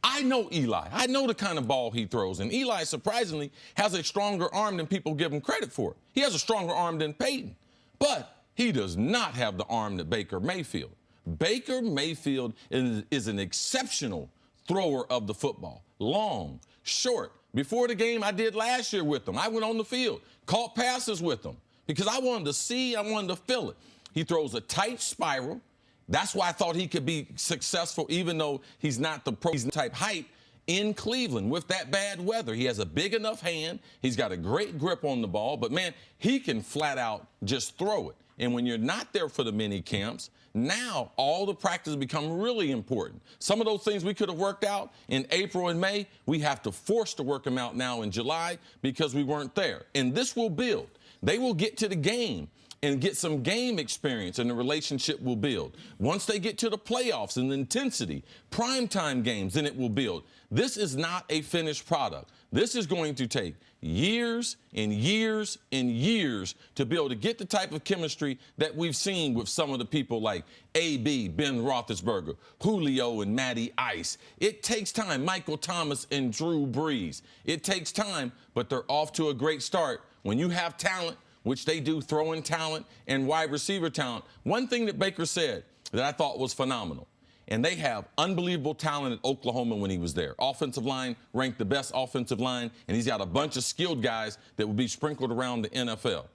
I know Eli. I know the kind of ball he throws. And Eli, surprisingly, has a stronger arm than people give him credit for. He has a stronger arm than Peyton. But he does not have the arm that Baker Mayfield. Baker Mayfield is an exceptional thrower of the football. Long, short. Before the game I did last year with him, I went on the field, caught passes with him because I wanted to see, I wanted to feel it. He throws a tight spiral. That's why I thought he could be successful, even though he's not the pro type height in Cleveland with that bad weather. He has a big enough hand. He's got a great grip on the ball, but man, he can flat out just throw it. And when you're not there for the mini camps, now all the practice become really important. Some of those things we could have worked out in April and May, we have to force to work them out now in July because we weren't there. And this will build. They will get to the game and get some game experience, and the relationship will build. Once they get to the playoffs and the intensity, primetime games, then it will build. This is not a finished product. This is going to take years and years and years to be able to get the type of chemistry that we've seen with some of the people like A.B., Ben Roethlisberger, Julio and Matty Ice. It takes time. Michael Thomas and Drew Brees. It takes time, but they're off to a great start. When you have talent, which they do, throwing talent and wide receiver talent, one thing that Baker said that I thought was phenomenal, and they have unbelievable talent at Oklahoma when he was there. Offensive line ranked the best offensive line, and he's got a bunch of skilled guys that will be sprinkled around the NFL.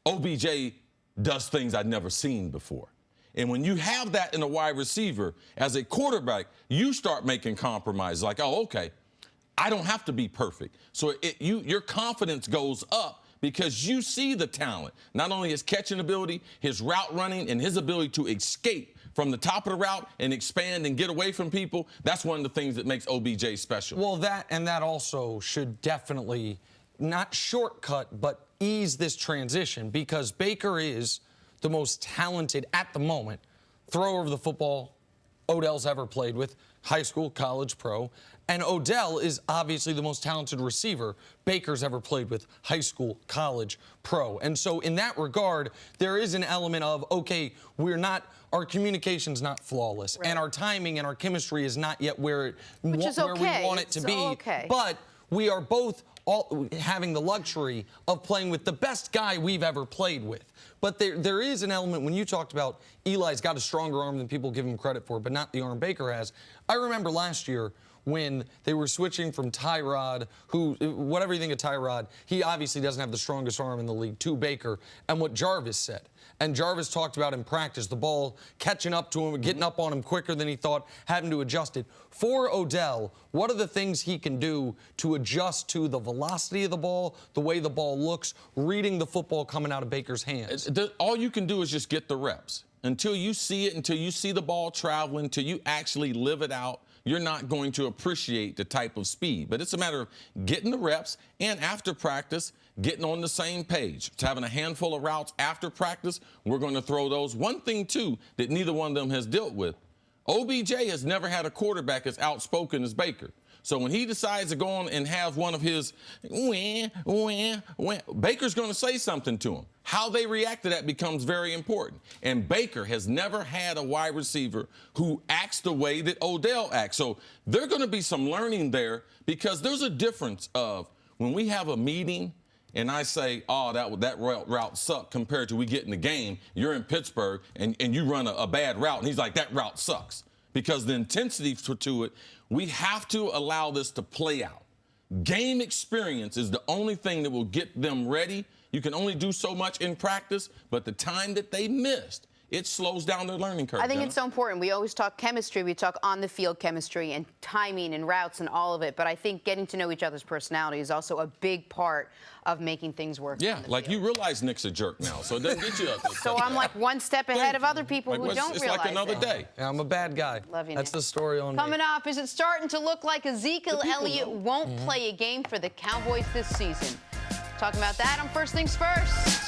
OBJ does things I'd never seen before. And when you have that in a wide receiver, as a quarterback, you start making compromises like, oh, okay, I don't have to be perfect. So your confidence goes up because you see the talent, not only his catching ability, his route running, and his ability to escape from the top of the route and expand and get away from people. That's one of the things that makes OBJ special. Well, that also should definitely not shortcut, but ease this transition, because Baker is the most talented at the moment thrower of the football Odell's ever played with, high school, college, pro. And Odell is obviously the most talented receiver Baker's ever played with, high school, college, pro. And so in that regard, there is an element of, okay, our communication's not flawless, right, and our timing and our chemistry is not yet where we want it to be. Okay. But we are both having the luxury of playing with the best guy we've ever played with. But there is an element, when you talked about Eli's got a stronger arm than people give him credit for, but not the arm Baker has. I remember last year when they were switching from Tyrod, whatever you think of Tyrod, he obviously doesn't have the strongest arm in the league, to Baker, and what Jarvis said. And Jarvis talked about in practice, the ball catching up to him, getting up on him quicker than he thought, having to adjust it. For Odell, what are the things he can do to adjust to the velocity of the ball, the way the ball looks, reading the football coming out of Baker's hands? All you can do is just get the reps. Until you see it, until you see the ball traveling, until you actually live it out, you're not going to appreciate the type of speed. But it's a matter of getting the reps, and after practice, getting on the same page. It's having a handful of routes after practice. We're going to throw those. One thing, too, that neither one of them has dealt with, OBJ has never had a quarterback as outspoken as Baker. So when he decides to go on and have one of his Baker's going to say something to him. How they react to that becomes very important. And Baker has never had a wide receiver who acts the way that Odell acts. So there's going to be some learning there, because there's a difference of when we have a meeting and I say, oh, that route sucked, compared to we get in the game, you're in Pittsburgh, and you run a bad route, and he's like, that route sucks. Because the intensity to it, we have to allow this to play out. Game experience is the only thing that will get them ready. You can only do so much in practice, but the time that they missed, it slows down their learning curve. I think it's so important. We always talk chemistry. We talk on-the-field chemistry and timing and routes and all of it. But I think getting to know each other's personality is also a big part of making things work. Yeah, like you realize Nick's a jerk now, so it doesn't get you up. So I'm like one step ahead of other people who don't realize it. It's like another day. Yeah, I'm a bad guy. Love you, That's Nick. the story on Coming up, is it starting to look like Ezekiel Elliott won't play a game for the Cowboys this season? Talking about that on First Things First.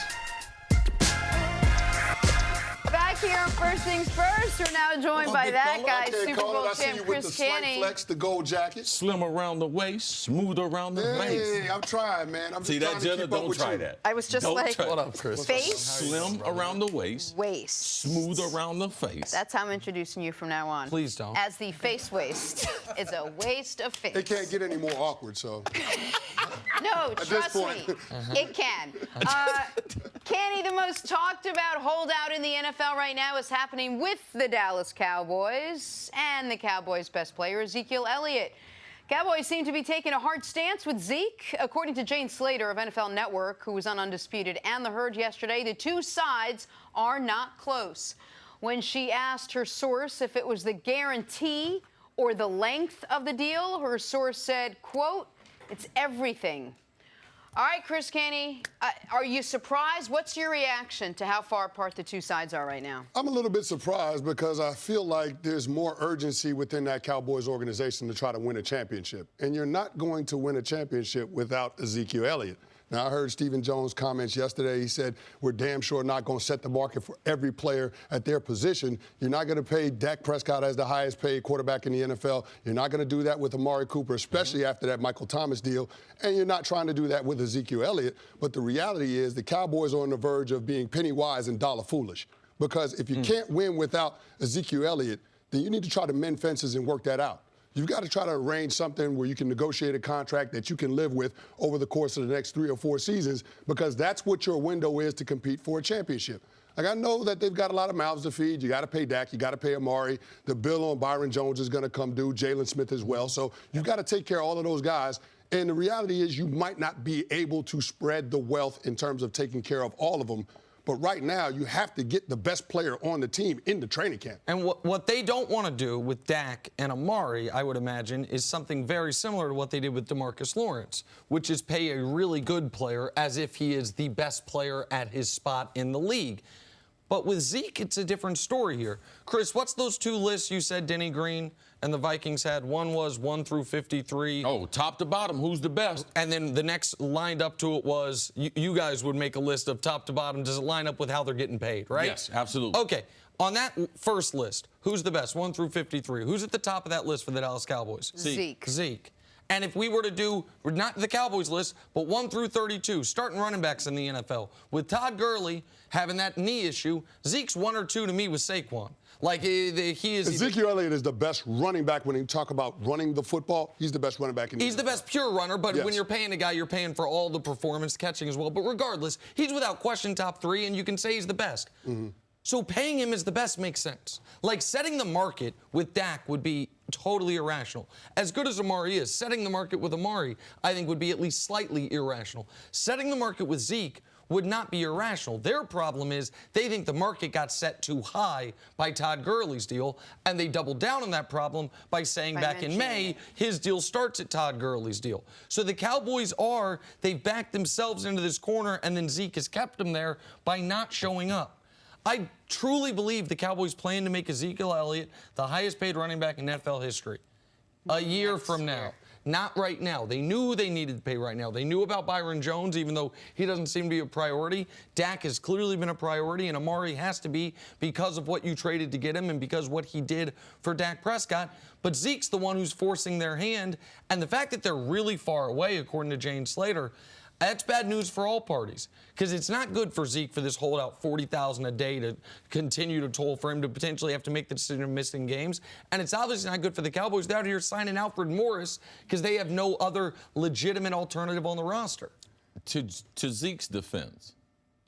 Back here on First Things First, we're now joined by that guy, Super Bowl champ Cris Canny. Flex, the gold jacket. Slim around the waist, smooth around the face. Hey, I'm trying, man. I'm See just that, trying to Jenna? keep up Don't with try you. that. I was just Don't like, try What up, Cris? face, Slim around the waist, waist. smooth around the face. That's how I'm introducing you from now on. Please don't. As the face waist is a waste of face. It can't get any more awkward, so. No, this trust me, point. it can. Canny, the most talked about holdout in the NFL right now is happening with the Dallas Cowboys and the Cowboys' best player, Ezekiel Elliott. Cowboys seem to be taking a hard stance with Zeke. According to Jane Slater of NFL Network, who was on Undisputed and The Herd yesterday, the two sides are not close. When she asked her source if it was the guarantee or the length of the deal, her source said, quote, "It's everything." All right, Cris Canny, are you surprised? What's your reaction to how far apart the two sides are right now? I'm a little bit surprised because I feel like there's more urgency within that Cowboys organization to try to win a championship. And you're not going to win a championship without Ezekiel Elliott. Now, I heard Stephen Jones' comments yesterday. He said, we're damn sure not going to set the market for every player at their position. You're not going to pay Dak Prescott as the highest paid quarterback in the NFL. You're not going to do that with Amari Cooper, especially after that Michael Thomas deal. And you're not trying to do that with Ezekiel Elliott. But the reality is the Cowboys are on the verge of being penny wise and dollar foolish. Because if you can't win without Ezekiel Elliott, then you need to try to mend fences and work that out. You've got to try to arrange something where you can negotiate a contract that you can live with over the course of the next 3 or 4 seasons, because that's what your window is to compete for a championship. Like, I know that they've got a lot of mouths to feed. You got to pay Dak. You got to pay Amari. The bill on Byron Jones is going to come due. Jalen Smith as well. So you've got to take care of all of those guys. And the reality is you might not be able to spread the wealth in terms of taking care of all of them. But right now, you have to get the best player on the team in the training camp. And what they don't want to do with Dak and Amari, I would imagine, is something very similar to what they did with DeMarcus Lawrence, which is pay a really good player as if he is the best player at his spot in the league. But with Zeke, it's a different story here. Chris, what's those 2 lists you said Denny Green and the Vikings had? One was 1 through 53. Oh, top to bottom, who's the best? And then the next lined up to it was, you guys would make a list of top to bottom. Does it line up with how they're getting paid, right? Yes, absolutely. Okay, on that first list, who's the best, 1 through 53? Who's at the top of that list for the Dallas Cowboys? Zeke. And if we were to do, not the Cowboys list, but 1 through 32, starting running backs in the NFL, with Todd Gurley having that knee issue, Zeke's 1 or 2 to me with Saquon. Like, he is... Ezekiel Elliott is the best running back when you talk about running the football. He's the best running back in the He's NFL. the best pure runner, but Yes. when you're paying a guy, you're paying for all the performance catching as well. But regardless, he's without question top 3, and you can say he's the best. So paying him as the best makes sense. Like, setting the market with Dak would be totally irrational. As good as Amari is, setting the market with Amari, I think, would be at least slightly irrational. Setting the market with Zeke would not be irrational. Their problem is they think the market got set too high by Todd Gurley's deal, and they doubled down on that problem by saying back in May, his deal starts at Todd Gurley's deal. So the Cowboys they've backed themselves into this corner, and then Zeke has kept them there by not showing up. I truly believe the Cowboys plan to make Ezekiel Elliott the highest paid running back in NFL history a year from now. Not right now. They knew they needed to pay right now. They knew about Byron Jones, even though he doesn't seem to be a priority. Dak has clearly been a priority, and Amari has to be because of what you traded to get him and because what he did for Dak Prescott. But Zeke's the one who's forcing their hand, and the fact that they're really far away, according to Jane Slater, that's bad news for all parties, because it's not good for Zeke for this holdout $40,000 a day to continue to toll for him to potentially have to make the decision of missing games. And it's obviously not good for the Cowboys. They're out here signing Alfred Morris because they have no other legitimate alternative on the roster. To Zeke's defense,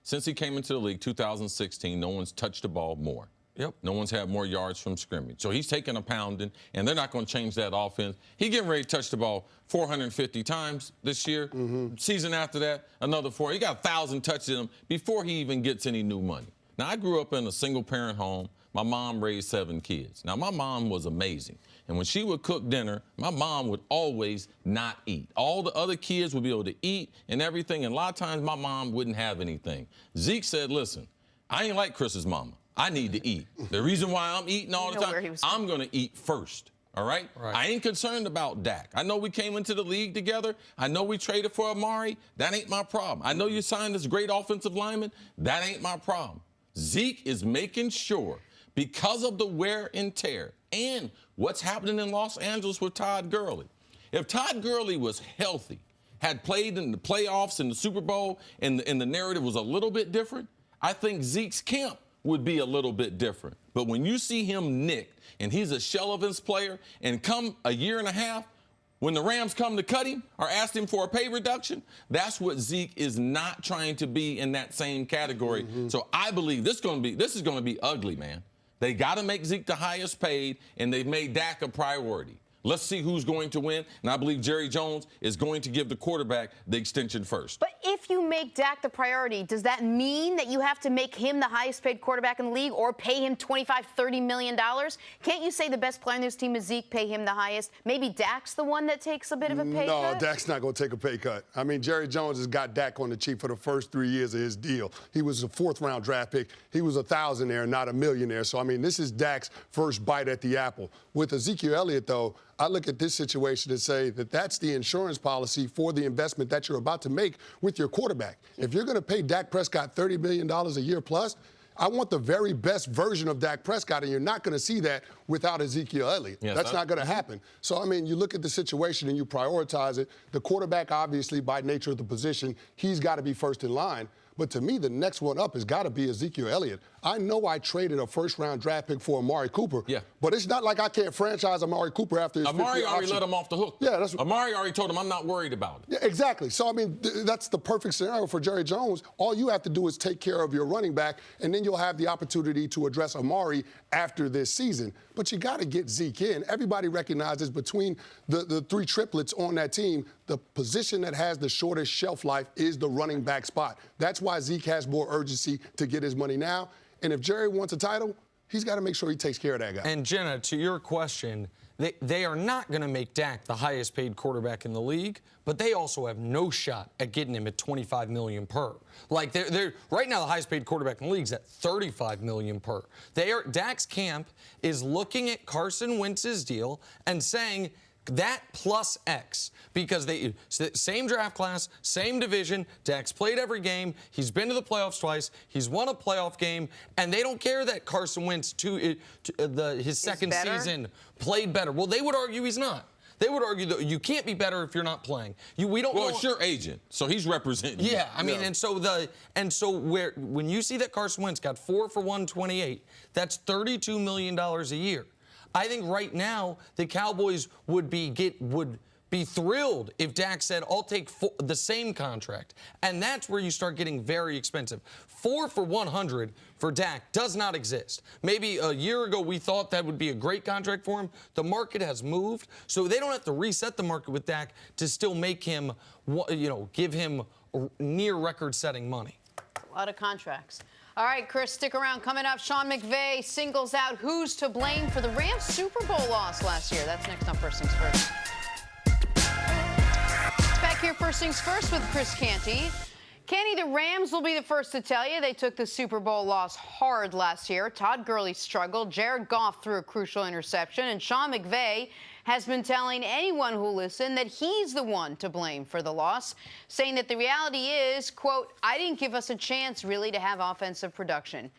since he came into the league 2016, no one's touched the ball more. Yep. No one's had more yards from scrimmage. So he's taking a pounding, and they're not going to change that offense. He's getting ready to touch the ball 450 times this year. Season after that, another 4. He got 1,000 touches in him before he even gets any new money. Now, I grew up in a single-parent home. My mom raised 7 kids. Now, my mom was amazing. And when she would cook dinner, my mom would always not eat. All the other kids would be able to eat and everything, and a lot of times my mom wouldn't have anything. Zeke said, listen, I ain't like Chris's mama. I need to eat. The reason why I'm eating all the time, I'm going to eat first, all right? I ain't concerned about Dak. I know we came into the league together. I know we traded for Amari. That ain't my problem. I know you signed this great offensive lineman. That ain't my problem. Zeke is making sure, because of the wear and tear and what's happening in Los Angeles with Todd Gurley, if Todd Gurley was healthy, had played in the playoffs and the Super Bowl, and the narrative was a little bit different, I think Zeke's camp would be a little bit different. But when you see him nicked and he's a shell of his player, and come a year and a half, when the Rams come to cut him or ask him for a pay reduction, that's what Zeke is not trying to be in that same category. So I believe this is going to be ugly, man. They got to make Zeke the highest paid, and they've made Dak a priority. Let's see who's going to win, and I believe Jerry Jones is going to give the quarterback the extension first. But if you make Dak the priority, does that mean that you have to make him the highest paid quarterback in the league or pay him $25–30 million? Can't you say the best player in this team is Zeke, pay him the highest? Maybe Dak's the one that takes a bit of a pay cut? No, Dak's not going to take a pay cut. I mean, Jerry Jones has got Dak on the cheap for the first 3 years of his deal. He was a 4th-round draft pick. He was a thousandaire, not a millionaire. So, I mean, this is Dak's first bite at the apple. With Ezekiel Elliott, though, I look at this situation and say that that's the insurance policy for the investment that you're about to make with your quarterback. If you're going to pay Dak Prescott $30 million a year plus, I want the very best version of Dak Prescott, and you're not going to see that without Ezekiel Elliott. Yes, that's not going to happen. So, I mean, you look at the situation and you prioritize it. The quarterback, obviously, by nature of the position, he's got to be first in line. But to me, the next one up has got to be Ezekiel Elliott. I know I traded a first-round draft pick for Amari Cooper, but it's not like I can't franchise Amari Cooper after his Amari already let him off the hook. Yeah, that's Amari already told him, I'm not worried about it. Yeah, exactly. So, I mean, that's the perfect scenario for Jerry Jones. All you have to do is take care of your running back, and then you'll have the opportunity to address Amari after this season. But you got to get Zeke in. Everybody recognizes between the three triplets on that team, the position that has the shortest shelf life is the running back spot. That's why Zeke has more urgency to get his money now. And if Jerry wants a title, he's got to make sure he takes care of that guy. And Jenna, to your question, they are not going to make Dak the highest paid quarterback in the league, but they also have no shot at getting him at $25 million per. Like they're right now the highest paid quarterback in the league is at $35 million per. Dak's camp is looking at Carson Wentz's deal and saying that plus X, because same draft class, same division. Dak's played every game. He's been to the playoffs twice. He's won a playoff game, and they don't care that Carson Wentz his second season played better. Well, they would argue he's not. They would argue that you can't be better if you're not playing. We don't. Well, it's your agent, so he's representing you. Yeah, I mean, when you see that Carson Wentz got 4 for 128, that's $32 million a year. I think right now the Cowboys would be thrilled if Dak said, I'll take the same contract. And that's where you start getting very expensive. 4 for 100 for Dak does not exist. Maybe a year ago we thought that would be a great contract for him. The market has moved, so they don't have to reset the market with Dak to still make him, give him near record-setting money. A lot of contracts. All right, Cris, stick around. Coming up, Sean McVay singles out who's to blame for the Rams' Super Bowl loss last year. That's next on First Things First. It's back here, First Things First, with Cris Canty. Canty, the Rams will be the first to tell you they took the Super Bowl loss hard last year. Todd Gurley struggled. Jared Goff threw a crucial interception. And Sean McVay has been telling anyone who'll listen that he's the one to blame for the loss, saying that the reality is, quote, I didn't give us a chance really to have offensive production.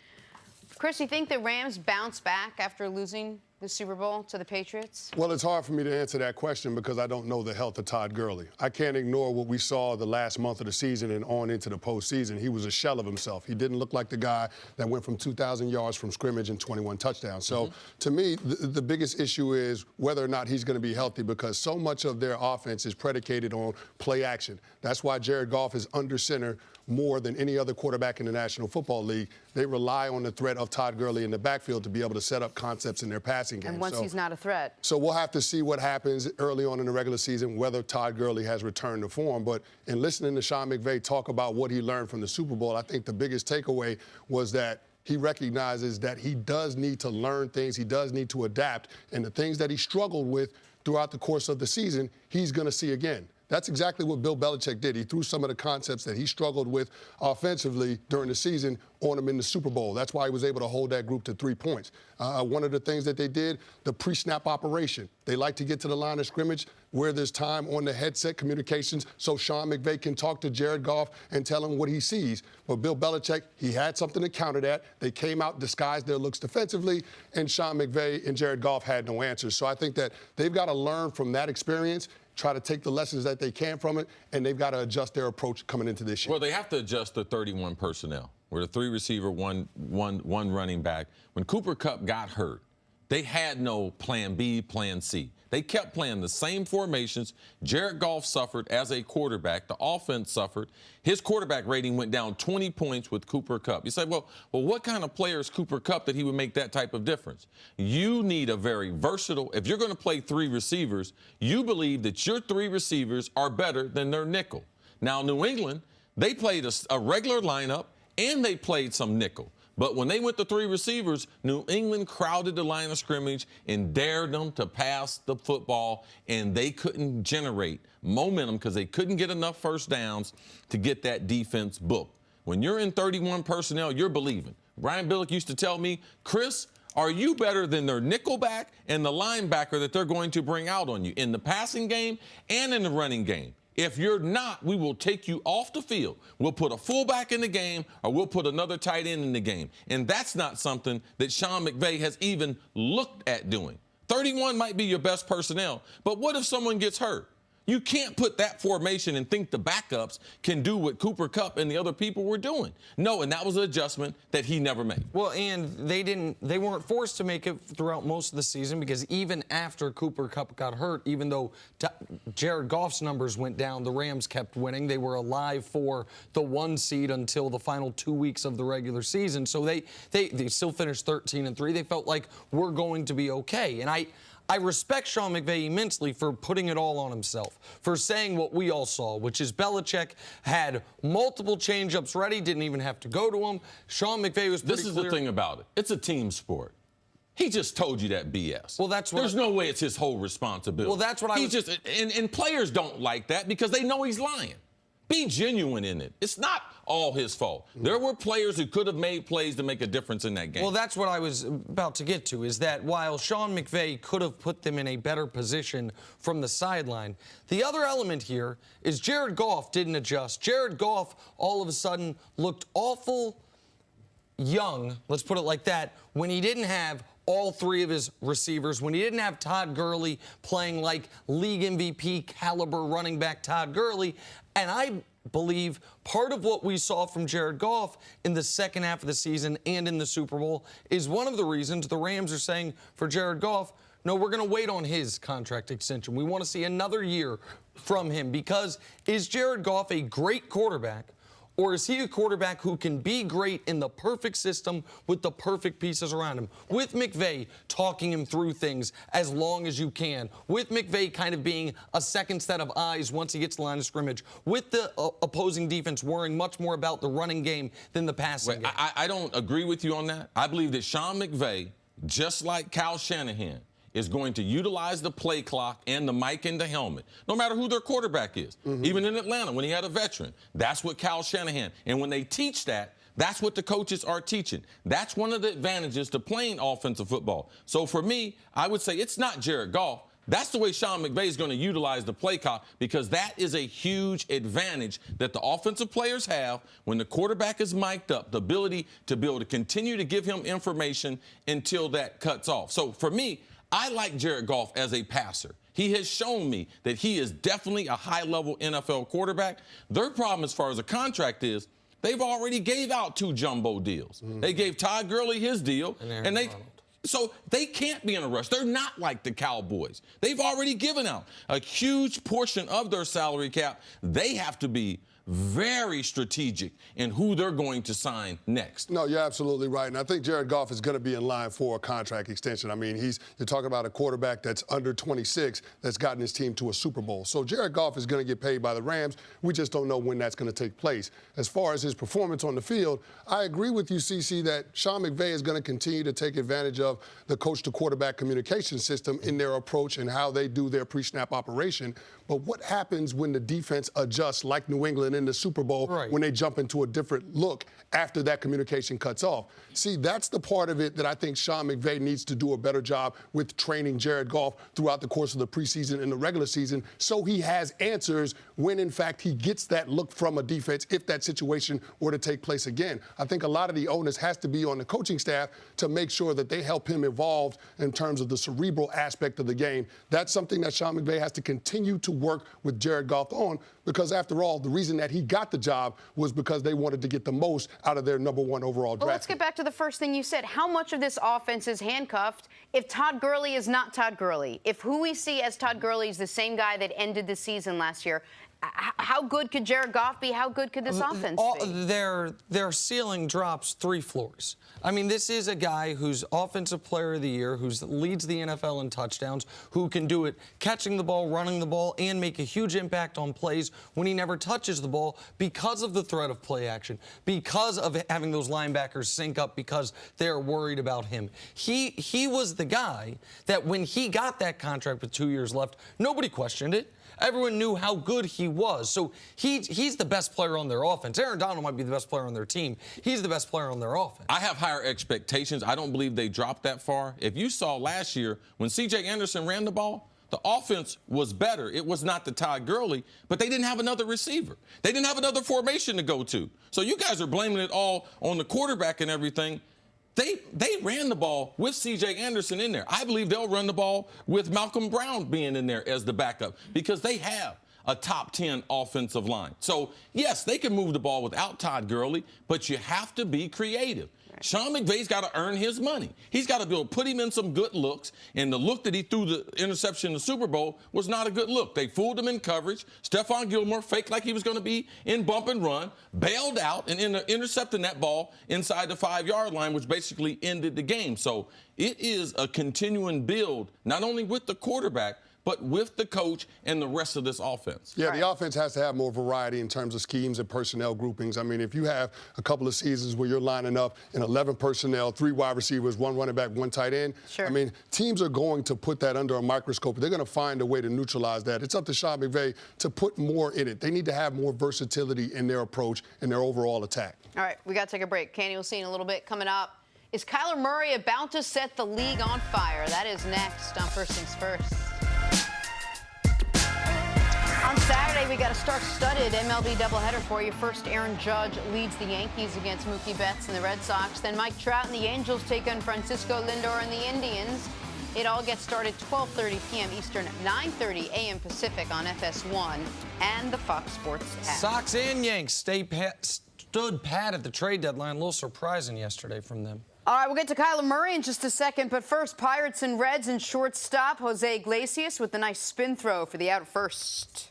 Cris, you think the Rams bounce back after losing the Super Bowl to the Patriots? Well, it's hard for me to answer that question because I don't know the health of Todd Gurley. I can't ignore what we saw the last month of the season and on into the postseason. He was a shell of himself. He didn't look like the guy that went from 2,000 yards from scrimmage and 21 touchdowns. So, to me, the biggest issue is whether or not he's going to be healthy, because so much of their offense is predicated on play action. That's why Jared Goff is under center more than any other quarterback in the National Football League. They rely on the threat of Todd Gurley in the backfield to be able to set up concepts in their passing game. And once he's not a threat. So we'll have to see what happens early on in the regular season, whether Todd Gurley has returned to form. But in listening to Sean McVay talk about what he learned from the Super Bowl, I think the biggest takeaway was that he recognizes that he does need to learn things. He does need to adapt. And the things that he struggled with throughout the course of the season, he's going to see again. That's exactly what Bill Belichick did. He threw some of the concepts that he struggled with offensively during the season on him in the Super Bowl. That's why he was able to hold that group to 3 points. One of the things that they did, the pre-snap operation. They like to get to the line of scrimmage where there's time on the headset communications so Sean McVay can talk to Jared Goff and tell him what he sees. But Bill Belichick, he had something to counter that. They came out, disguised their looks defensively, and Sean McVay and Jared Goff had no answers. So I think that they've got to learn from that experience, try to take the lessons that they can from it, and they've got to adjust their approach coming into this year. Well, they have to adjust the 31 personnel. We're the 3 receiver, one running back. When Cooper Kupp got hurt, they had no plan B, plan C. They kept playing the same formations. Jared Goff suffered as a quarterback. The offense suffered. His quarterback rating went down 20 points with Cooper Kupp. You say, well, what kind of player is Cooper Kupp that he would make that type of difference? You need a very versatile, if you're going to play 3 receivers, you believe that your 3 receivers are better than their nickel. Now, New England, they played a regular lineup and they played some nickel. But when they went to 3 receivers, New England crowded the line of scrimmage and dared them to pass the football, and they couldn't generate momentum because they couldn't get enough first downs to get that defense booked. When you're in 31 personnel, you're believing. Brian Billick used to tell me, Cris, Are you better than their nickelback and the linebacker that they're going to bring out on you in the passing game and in the running game? If you're not, we will take you off the field. We'll put a fullback in the game, or we'll put another tight end in the game. And that's not something that Sean McVay has even looked at doing. 31 might be your best personnel, but what if someone gets hurt? You can't put that formation and think the backups can do what Cooper Kupp and the other people were doing. No, and that was an adjustment that he never made. Well, and they weren't forced to make it throughout most of the season, because even after Cooper Kupp got hurt, even though Jared Goff's numbers went down, the Rams kept winning. They were alive for the 1 seed until the final 2 weeks of the regular season. So they still finished 13-3. They felt like we're going to be okay. And I respect Sean McVay immensely for putting it all on himself, for saying what we all saw, which is Belichick had multiple change-ups ready, didn't even have to go to them. Sean McVay was pretty clear. This is the thing about it. It's a team sport. He just told you that BS. Well, that's what There's no way it's his whole responsibility. Well, that's what I was... And players don't like that because they know he's lying. Be genuine in it. It's not all his fault. There were players who could have made plays to make a difference in that game. Well, that's what I was about to get to, is that while Sean McVay could have put them in a better position from the sideline, the other element here is Jared Goff didn't adjust. Jared Goff all of a sudden looked awful young, let's put it like that, when he didn't have all 3 of his receivers, when he didn't have Todd Gurley playing like league MVP caliber running back Todd Gurley. And I believe part of what we saw from Jared Goff in the second half of the season and in the Super Bowl is one of the reasons the Rams are saying for Jared Goff, no, we're going to wait on his contract extension. We want to see another year from him, because is Jared Goff a great quarterback, or is he a quarterback who can be great in the perfect system with the perfect pieces around him? With McVay talking him through things as long as you can. With McVay kind of being a second set of eyes once he gets the line of scrimmage. With the opposing defense worrying much more about the running game than the passing game. I don't agree with you on that. I believe that Sean McVay, just like Kyle Shanahan, is going to utilize the play clock and the mic and the helmet, no matter who their quarterback is. Even in Atlanta, when he had a veteran, that's what Kyle Shanahan. And when they teach that, that's what the coaches are teaching. That's one of the advantages to playing offensive football. So for me, I would say it's not Jared Goff. That's the way Sean McVay is going to utilize the play clock, because that is a huge advantage that the offensive players have when the quarterback is mic'd up, the ability to be able to continue to give him information until that cuts off. So for me, I like Jared Goff as a passer. He has shown me that he is definitely a high-level NFL quarterback. Their problem as far as a contract is they've already gave out 2 jumbo deals. They gave Todd Gurley his deal, so they can't be in a rush. They're not like the Cowboys. They've already given out a huge portion of their salary cap. They have to be very strategic in who they're going to sign next. No, you're absolutely right. And I think Jared Goff is going to be in line for a contract extension. I mean, you're talking about a quarterback that's under 26 that's gotten his team to a Super Bowl. So Jared Goff is going to get paid by the Rams. We just don't know when that's going to take place. As far as his performance on the field, I agree with you, CC, that Sean McVay is going to continue to take advantage of the coach-to-quarterback communication system in their approach and how they do their pre-snap operation. But what happens when the defense adjusts, like New England in the Super Bowl, when they jump into a different look after that communication cuts off? See, that's the part of it that I think Sean McVay needs to do a better job with, training Jared Goff throughout the course of the preseason and the regular season, so he has answers when, in fact, he gets that look from a defense if that situation were to take place again. I think a lot of the onus has to be on the coaching staff to make sure that they help him evolve in terms of the cerebral aspect of the game. That's something that Sean McVay has to continue to work with Jared Goff on, because after all, the reason that he got the job was because they wanted to get the most out of their #1 overall draft. Well, let's get back to the first thing you said. How much of this offense is handcuffed if Todd Gurley is not Todd Gurley? If who we see as Todd Gurley is the same guy that ended the season last year, how good could Jared Goff be? How good could this offense be? Their ceiling drops 3 floors. I mean, this is a guy who's Offensive Player of the Year, who leads the NFL in touchdowns, who can do it catching the ball, running the ball, and make a huge impact on plays when he never touches the ball because of the threat of play action, because of having those linebackers sync up because they're worried about him. He was the guy that when he got that contract with 2 years left, nobody questioned it. Everyone knew how good he was. So he's the best player on their offense. Aaron Donald might be the best player on their team. He's the best player on their offense. I have higher expectations. I don't believe they dropped that far. If you saw last year when C.J. Anderson ran the ball, the offense was better. It was not the Todd Gurley, but they didn't have another receiver. They didn't have another formation to go to. So you guys are blaming it all on the quarterback and everything. They ran the ball with C.J. Anderson in there. I believe they'll run the ball with Malcolm Brown being in there as the backup because they have a top 10 offensive line. So, yes, they can move the ball without Todd Gurley, but you have to be creative. Sean McVay's got to earn his money. He's got to be able to put him in some good looks, and the look that he threw the interception in the Super Bowl was not a good look. They fooled him in coverage. Stephon Gilmore faked like he was going to be in bump and run, bailed out, and intercepting that ball inside the 5-yard line, which basically ended the game. So it is a continuing build, not only with the quarterback, but with the coach and the rest of this offense. Yeah, the offense has to have more variety in terms of schemes and personnel groupings. I mean, if you have a couple of seasons where you're lining up in 11 personnel, 3 wide receivers, 1 running back, 1 tight end, I mean, teams are going to put that under a microscope. They're going to find a way to neutralize that. It's up to Sean McVay to put more in it. They need to have more versatility in their approach and their overall attack. All right, we got to take a break. Candy, we'll see you in a little bit. Coming up, is Kyler Murray about to set the league on fire? That is next on First Things First. On Saturday, we got a star-studded MLB doubleheader for you. First, Aaron Judge leads the Yankees against Mookie Betts and the Red Sox. Then Mike Trout and the Angels take on Francisco Lindor and the Indians. It all gets started 12:30 p.m. Eastern, 9:30 a.m. Pacific on FS1 and the Fox Sports app. Sox and Yanks stood pat at the trade deadline. A little surprising yesterday from them. All right, we'll get to Kyler Murray in just a second, but first, Pirates and Reds and shortstop Jose Iglesias with the nice spin throw for the out first.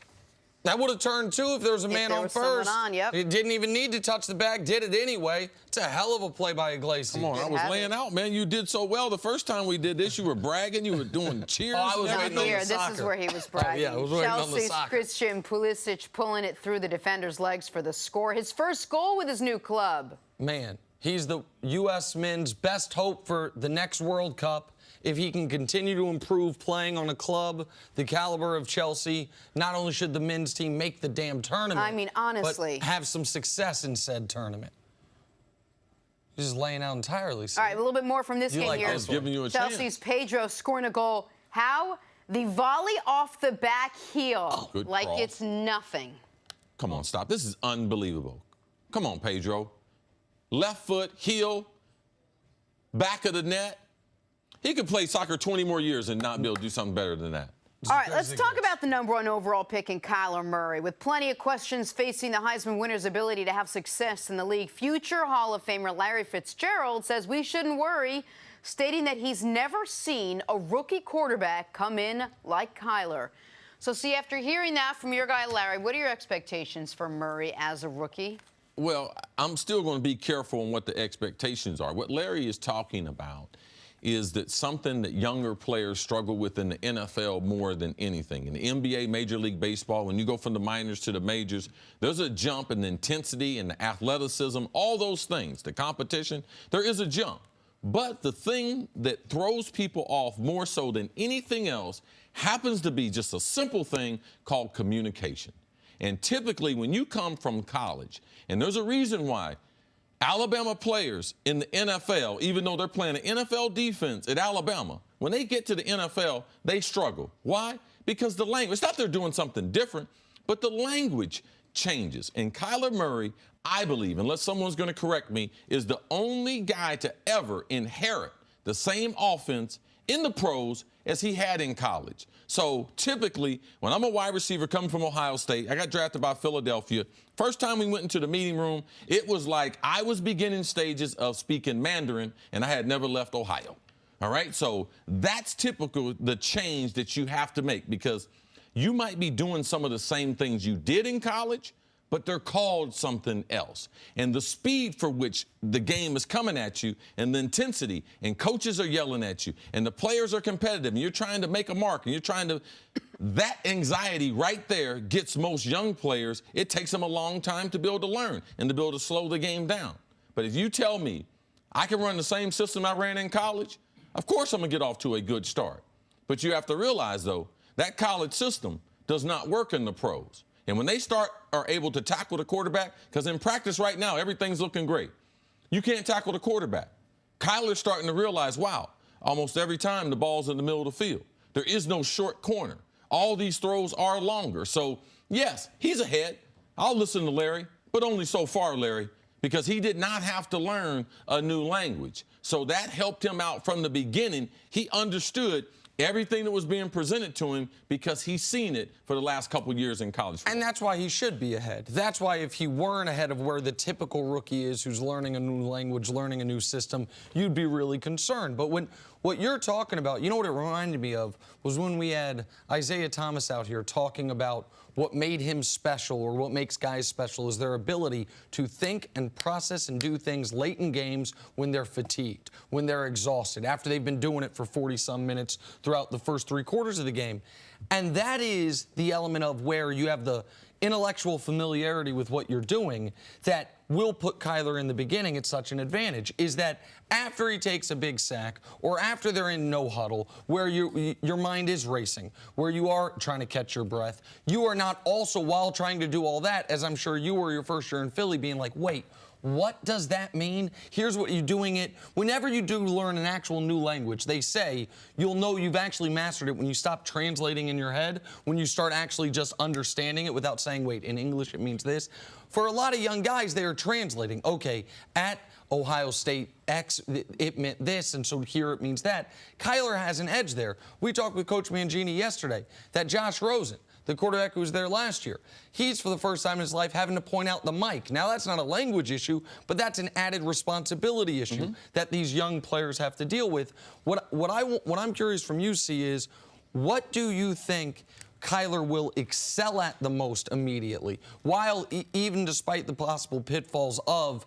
That would have turned, too, if there was a man on first. Yep. He didn't even need to touch the bag, did it anyway. It's a hell of a play by Iglesias. Come on, I was laying out, man. You did so well the first time we did this. You were bragging. You were doing cheers. I was Not waiting on here. the This soccer. is where he was bragging. Yeah, I was waiting on the Chelsea's soccer. Christian Pulisic pulling it through the defender's legs for the score. His first goal with his new club. Man, he's the U.S. men's best hope for the next World Cup. If he can continue to improve playing on a club the caliber of Chelsea, not only should the men's team make the damn tournament, I mean, honestly, but have some success in said tournament. He's just laying out entirely. All right, a little bit more from this You game like here. this one. Giving you a Chelsea's chance. Pedro scoring a goal. How? The volley off the back heel, Good like cross. it's nothing. Come on, stop. This is unbelievable. Come on, Pedro. Left foot, heel, back of the net. He could play soccer 20 more years and not be able to do something better than that. All right, let's talk about the #1 overall pick in Kyler Murray. With plenty of questions facing the Heisman winner's ability to have success in the league, future Hall of Famer Larry Fitzgerald says we shouldn't worry, stating that he's never seen a rookie quarterback come in like Kyler. So, see, after hearing that from your guy, Larry, what are your expectations for Murray as a rookie? Well, I'm still going to be careful on what the expectations are. What Larry is talking about is that something that younger players struggle with in the NFL more than anything. In the NBA, Major League Baseball, when you go from the minors to the majors, there's a jump in the intensity and the athleticism, all those things, the competition, there is a jump. But the thing that throws people off more so than anything else happens to be just a simple thing called communication. And typically when you come from college, and there's a reason why Alabama players in the NFL, even though they're playing an NFL defense at Alabama, when they get to the NFL, they struggle. Why? Because the language, it's not they're doing something different, but the language changes. And Kyler Murray, I believe, unless someone's going to correct me, is the only guy to ever inherit the same offense in the pros as he had in college. So typically, when I'm a wide receiver coming from Ohio State, I got drafted by Philadelphia. First time we went into the meeting room, it was like I was beginning stages of speaking Mandarin, and I had never left Ohio. All right? So that's typical, the change that you have to make, because you might be doing some of the same things you did in college, but they're called something else. And the speed for which the game is coming at you, and the intensity, and coaches are yelling at you, and the players are competitive, and you're trying to make a mark, and you're trying to, that anxiety right there gets most young players, it takes them a long time to be able to learn and to be able to slow the game down. But if you tell me I can run the same system I ran in college, of course I'm gonna get off to a good start. But you have to realize, though, that college system does not work in the pros. And when they are able to tackle the quarterback, because in practice right now, everything's looking great. You can't tackle the quarterback. Kyler's starting to realize, wow, almost every time the ball's in the middle of the field. There is no short corner. All these throws are longer. So, yes, he's ahead. I'll listen to Larry, but only so far, Larry, because he did not have to learn a new language. So that helped him out from the beginning. He understood everything that was being presented to him because he's seen it for the last couple years in college football. And that's why he should be ahead. That's why if he weren't ahead of where the typical rookie is who's learning a new language, learning a new system, you'd be really concerned. But what you're talking about, you know what it reminded me of was when we had Isaiah Thomas out here talking about what made him special or what makes guys special is their ability to think and process and do things late in games when they're fatigued, when they're exhausted, after they've been doing it for 40-some minutes throughout the first 3 quarters of the game. And that is the element of where you have the intellectual familiarity with what you're doing that will put Kyler in the beginning at such an advantage, is that after he takes a big sack or after they're in no huddle, where your mind is racing, where you are trying to catch your breath, you are not also, while trying to do all that, as I'm sure you were your first year in Philly, being like, wait, what does that mean? Here's what you're doing it. Whenever you do learn an actual new language, they say you'll know you've actually mastered it when you stop translating in your head, when you start actually just understanding it without saying, wait, in English it means this. For a lot of young guys, they are translating. Okay, at Ohio State, X, it meant this, and so here it means that. Kyler has an edge there. We talked with Coach Mangini yesterday that Josh Rosen, the quarterback who was there last year, he's for the first time in his life having to point out the mic. Now, that's not a language issue, but that's an added responsibility issue that these young players have to deal with. What I'm curious from you, C, is what do you think Kyler will excel at the most immediately, while even despite the possible pitfalls of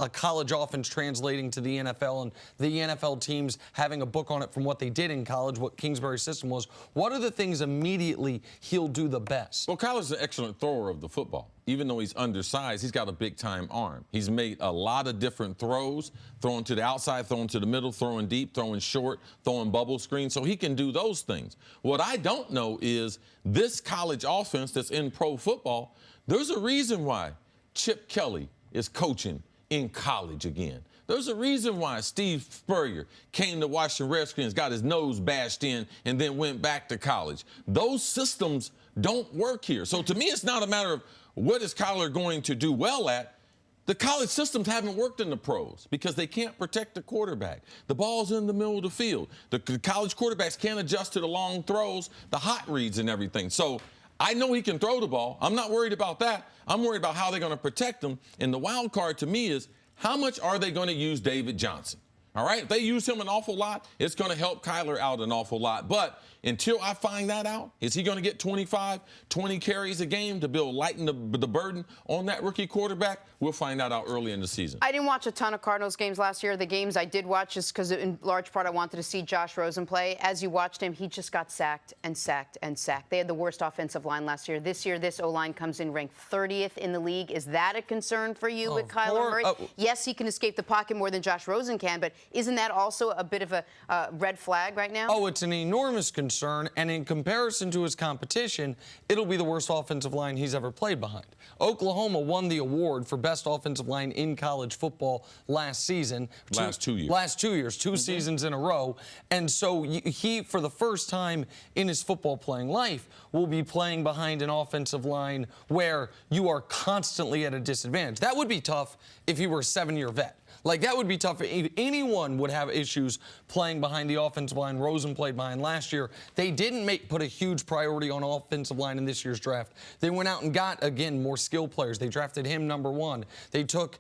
a college offense translating to the NFL and the NFL teams having a book on it from what they did in college, what Kingsbury's system was, what are the things immediately he'll do the best? Well, Kyler's an excellent thrower of the football. Even though he's undersized, he's got a big-time arm. He's made a lot of different throws, throwing to the outside, throwing to the middle, throwing deep, throwing short, throwing bubble screen, so he can do those things. What I don't know is this college offense that's in pro football, there's a reason why Chip Kelly is coaching in college again. There's a reason why Steve Spurrier came to Washington Redskins, got his nose bashed in, and then went back to college. Those systems don't work here. So to me, it's not a matter of what is Kyler going to do well at? The college systems haven't worked in the pros because they can't protect the quarterback. The ball's in the middle of the field. The college quarterbacks can't adjust to the long throws, the hot reads and everything. So I know he can throw the ball. I'm not worried about that. I'm worried about how they're going to protect him. And the wild card to me is how much are they going to use David Johnson? All right, if they use him an awful lot, it's going to help Kyler out an awful lot. But until I find that out, is he going to get 25, 20 carries a game to lighten the burden on that rookie quarterback? We'll find that out early in the season. I didn't watch a ton of Cardinals games last year. The games I did watch just because in large part I wanted to see Josh Rosen play. As you watched him, he just got sacked and sacked and sacked. They had the worst offensive line last year. This year, this O-line comes in ranked 30th in the league. Is that a concern for you with Kyler Murray? Yes, he can escape the pocket more than Josh Rosen can, but isn't that also a bit of a red flag right now? Oh, it's an enormous concern, and in comparison to his competition, it'll be the worst offensive line he's ever played behind. Oklahoma won the award for best offensive line in college football last season. Last 2 years. Last 2 years, two seasons in a row. And so he, for the first time in his football playing life, will be playing behind an offensive line where you are constantly at a disadvantage. That would be tough if he were a 7-year vet. Like, that would be tough. If anyone would have issues playing behind the offensive line Rosen played behind last year. They didn't put a huge priority on offensive line in this year's draft. They went out and got, again, more skill players. They drafted him #1. They took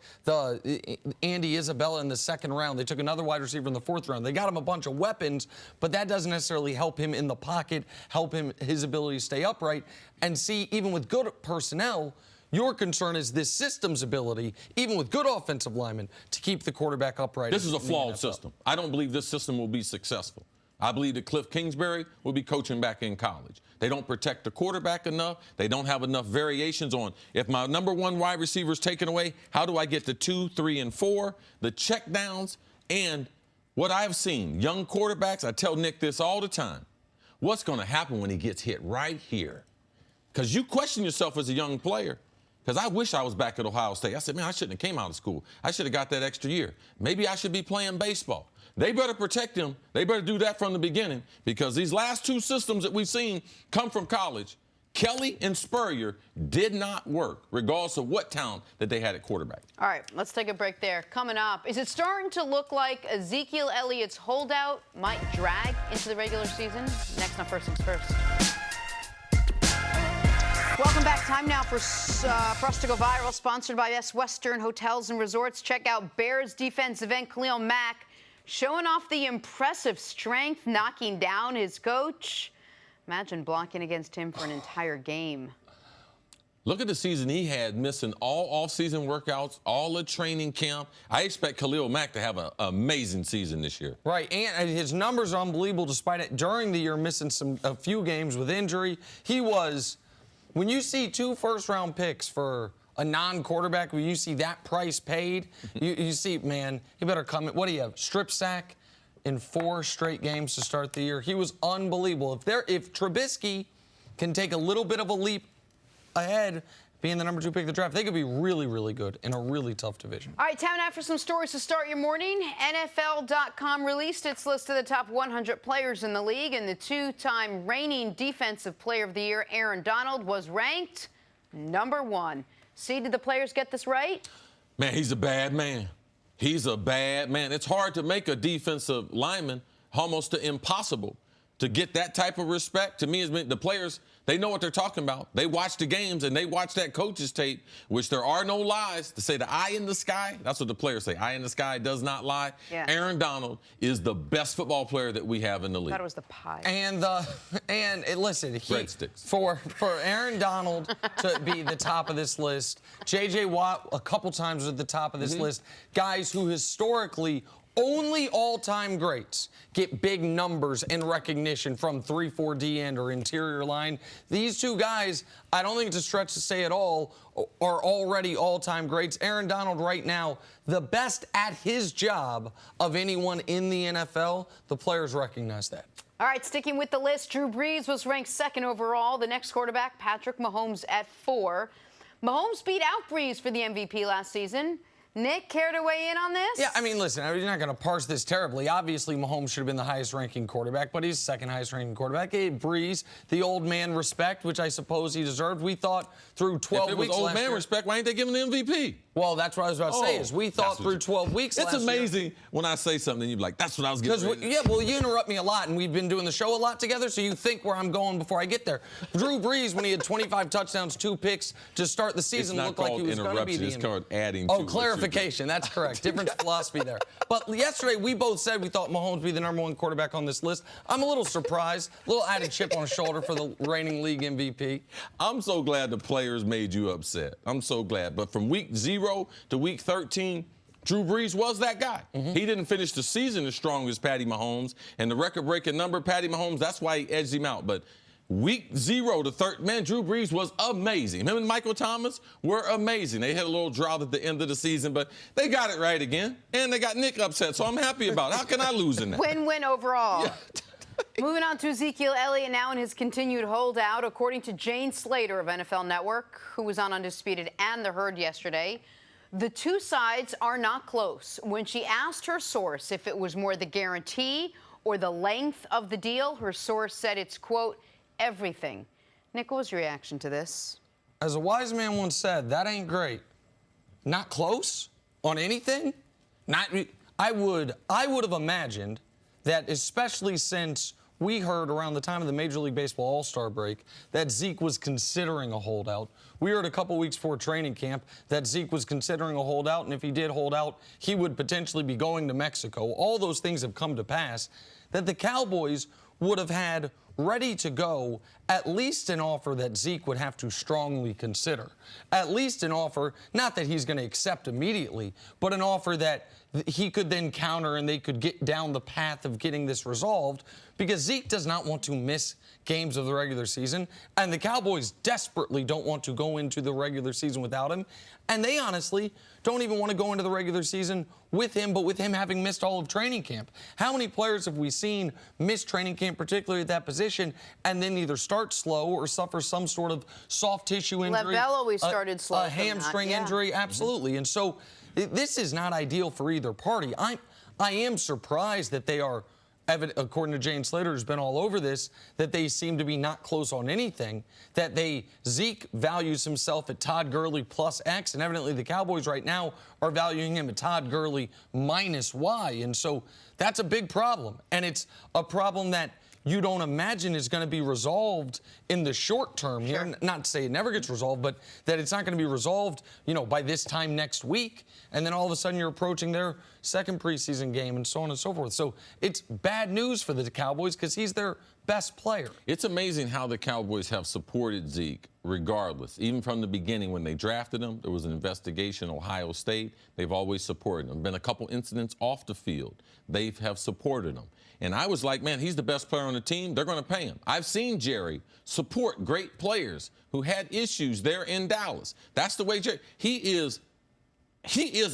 Andy Isabella in the 2nd round. They took another wide receiver in the 4th round. They got him a bunch of weapons, but that doesn't necessarily help him in the pocket, help him his ability to stay upright. And see, even with good personnel, your concern is this system's ability, even with good offensive linemen, to keep the quarterback upright. This is a flawed system. I don't believe this system will be successful. I believe that Cliff Kingsbury will be coaching back in college. They don't protect the quarterback enough. They don't have enough variations on, if my #1 wide receiver is taken away, how do I get to 2, 3, and 4? The check downs. And what I've seen, young quarterbacks, I tell Nick this all the time, what's going to happen when he gets hit right here? Because you question yourself as a young player. Because I wish I was back at Ohio State. I said, man, I shouldn't have came out of school. I should have got that extra year. Maybe I should be playing baseball. They better protect him. They better do that from the beginning, because these last two systems that we've seen come from college, Kelly and Spurrier, did not work, regardless of what talent that they had at quarterback. All right, let's take a break there. Coming up, is it starting to look like Ezekiel Elliott's holdout might drag into the regular season? Next on First Things First. Welcome back. Time now for us to go viral, sponsored by Best Western Hotels and Resorts. Check out Bears defensive end Khalil Mack showing off the impressive strength, knocking down his coach. Imagine blocking against him for an entire game. Look at the season he had, missing all off-season workouts, all the training camp. I expect Khalil Mack to have an amazing season this year. Right, and his numbers are unbelievable despite it during the year missing a few games with injury. He was, when you see 2 first-round picks for a non-quarterback, when you see that price paid, you see, man, he better come in. What do you have, strip sack in 4 straight games to start the year? He was unbelievable. If Trubisky can take a little bit of a leap ahead, being the number 2 pick of the draft, they could be really, really good in a really tough division. All right, time now for some stories to start your morning. NFL.com released its list of the top 100 players in the league, and the 2-time reigning Defensive Player of the Year, Aaron Donald, was ranked number 1. See, did the players get this right? Man, he's a bad man. He's a bad man. It's hard to make a defensive lineman almost impossible. To get that type of respect, to me, the players, they know what they're talking about. They watch the games, and they watch that coach's tape, which there are no lies. To say the eye in the sky, that's what the players say. Eye in the sky does not lie. Yeah. Aaron Donald is the best football player that we have in the league. I thought it was the pie. Listen, breadsticks. For Aaron Donald to be the top of this list, J.J. Watt a couple times at the top of this list, guys who historically only all-time greats get big numbers and recognition from 3-4 D end or interior line. These 2 guys, I don't think it's a stretch to say at all, are already all-time greats. Aaron Donald right now, the best at his job of anyone in the NFL. The players recognize that. All right, sticking with the list, Drew Brees was ranked 2nd overall. The next quarterback, Patrick Mahomes, at 4. Mahomes beat out Brees for the MVP last season. Nick, care to weigh in on this? Yeah, I mean, listen, you're not going to parse this terribly. Obviously, Mahomes should have been the highest-ranking quarterback, but he's 2nd highest-ranking quarterback. Gave Brees the old man respect, which I suppose he deserved. We thought through 12 weeks If it was old man respect, why ain't they giving the MVP? Well, that's what I was about to say, is we thought through 12 weeks last year. It's amazing when I say something and you're like, that's what I was getting ready. Yeah, well, you interrupt me a lot, and we've been doing the show a lot together, so you think where I'm going before I get there. Drew Brees, when he had 25 touchdowns, 2 picks to start the season, looked like he was going to be the... It's called adding to. Oh, clarification. That's correct. Different philosophy there. But yesterday, we both said we thought Mahomes would be the number 1 quarterback on this list. I'm a little surprised. A little added chip on his shoulder for the reigning league MVP. I'm so glad the players made you upset. I'm so glad. But from week 0 to week 13, Drew Brees was that guy. He didn't finish the season as strong as Patty Mahomes. And the record-breaking number, Patty Mahomes, that's why he edged him out. But week 0 to 13, man, Drew Brees was amazing. Him and Michael Thomas were amazing. They had a little drought at the end of the season, but they got it right again. And they got Nick upset, so I'm happy about it. How can I lose in that? Win-win overall. Yeah. Moving on to Ezekiel Elliott now in his continued holdout. According to Jane Slater of NFL Network, who was on Undisputed and The Herd yesterday, the 2 sides are not close. When she asked her source if it was more the guarantee or the length of the deal, her source said it's, quote, everything. Nick, what was your reaction to this? As a wise man once said, that ain't great. Not close on anything? I would have imagined that, especially since we heard around the time of the Major League Baseball All-Star break that Zeke was considering a holdout. We heard a couple weeks before training camp that Zeke was considering a holdout, and if he did hold out, he would potentially be going to Mexico. All those things have come to pass, that the Cowboys would have had ready to go at least an offer that Zeke would have to strongly consider. At least an offer, not that he's going to accept immediately, but an offer that he could then counter and they could get down the path of getting this resolved, because Zeke does not want to miss games of the regular season, and the Cowboys desperately don't want to go into the regular season without him, and they honestly don't even want to go into the regular season with him, but with him having missed all of training camp. How many players have we seen miss training camp, particularly at that position, and then either start start slow or suffer some sort of soft tissue injury. Le'Veon always started slow. A hamstring injury, absolutely. And so this is not ideal for either party. I am surprised that they are, according to Jane Slater, who's been all over this, that they seem to be not close on anything, that Zeke values himself at Todd Gurley plus X, and evidently the Cowboys right now are valuing him at Todd Gurley minus Y. And so that's a big problem. And it's a problem that you don't imagine is going to be resolved in the short term here. Sure. Not to say it never gets resolved, but that it's not going to be resolved, by this time next week. And then all of a sudden you're approaching their second preseason game and so on and so forth. So it's bad news for the Cowboys because he's their best player. It's amazing how the Cowboys have supported Zeke regardless. Even from the beginning when they drafted him, there was an investigation in Ohio State. They've always supported him. Been a couple incidents off the field. They have supported him. And I was like, man, he's the best player on the team. They're going to pay him. I've seen Jerry support great players who had issues there in Dallas. That's the way Jerry, he is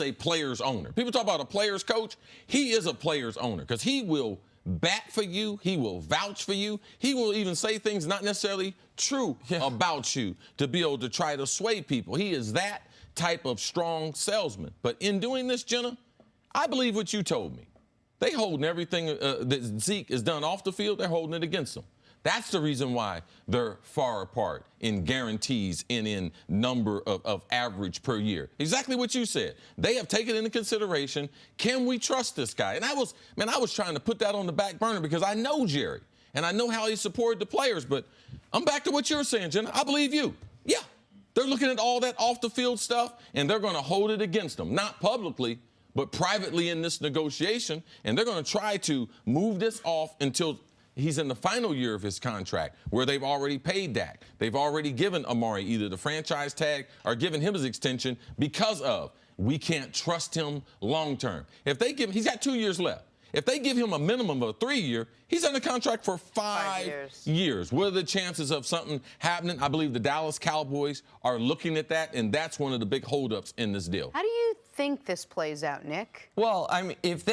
a player's owner. People talk about a player's coach. He is a player's owner because he will bat for you. He will vouch for you. He will even say things not necessarily true about you to be able to try to sway people. He is that type of strong salesman. But in doing this, Jenna, I believe what you told me. They holding everything that Zeke has done off the field, they're holding it against them. That's the reason why they're far apart in guarantees and in number of average per year. Exactly what you said. They have taken into consideration, can we trust this guy? And I was trying to put that on the back burner because I know Jerry, and I know how he supported the players, but I'm back to what you're saying, Jenna. I believe you. Yeah, they're looking at all that off-the-field stuff, and they're going to hold it against them, not publicly, but privately in this negotiation, and they're going to try to move this off until he's in the final year of his contract where they've already paid Dak. They've already given Amari either the franchise tag or given him his extension because of we can't trust him long term. If they give him, he's got 2 years left. If they give him a minimum of a 3-year, he's under contract for 5 years. What are the chances of something happening? I believe the Dallas Cowboys are looking at that, and that's one of the big holdups in this deal. How do you think this plays out, Nick? Well, I mean, if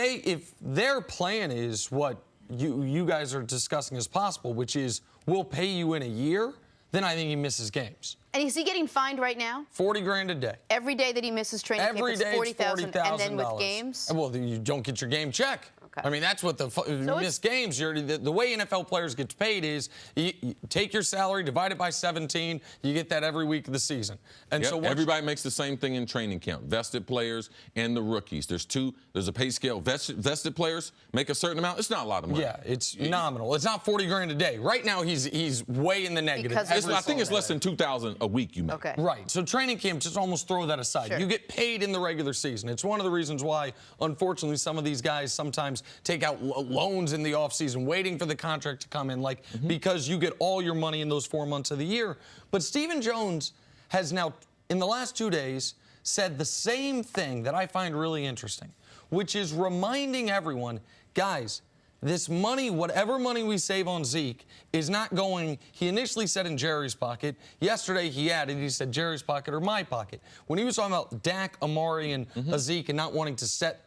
their plan is what you guys are discussing as possible, which is we'll pay you in a year, then I think he misses games. And is he getting fined right now? $40,000 a day. Every day that he misses training camp is $40,000, and then with games? Well, you don't get your game check. Okay. I mean, that's what you miss games. The way NFL players get paid is you take your salary, divide it by 17, you get that every week of the season. And so everybody makes the same thing in training camp. Vested players and the rookies. There's a pay scale. Vested players make a certain amount. It's not a lot of money. Yeah, it's nominal. It's not $40,000 a day. Right now, he's way in the negative. I think it's less than $2,000 a week you make. Okay. Right. So training camp, just almost throw that aside. Sure. You get paid in the regular season. It's one of the reasons why, unfortunately, some of these guys sometimes take out loans in the offseason, waiting for the contract to come in, because you get all your money in those 4 months of the year. But Stephen Jones has now, in the last 2 days, said the same thing that I find really interesting, which is reminding everyone, guys, this money, whatever money we save on Zeke, is not going, he initially said in Jerry's pocket. Yesterday he added, he said Jerry's pocket or my pocket. When he was talking about Dak, Amari, and Zeke and not wanting to set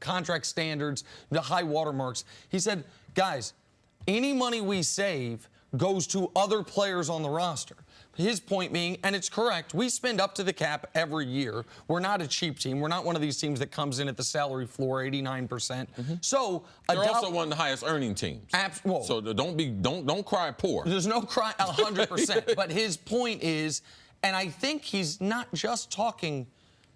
contract standards, the high watermarks, he said, guys, any money we save goes to other players on the roster. His point being, and it's correct, we spend up to the cap every year. We're not a cheap team. We're not one of these teams that comes in at the salary floor 89%. So they're also one of the highest earning teams. So don't cry poor. There's no cry 100%. But his point is, and I think he's not just talking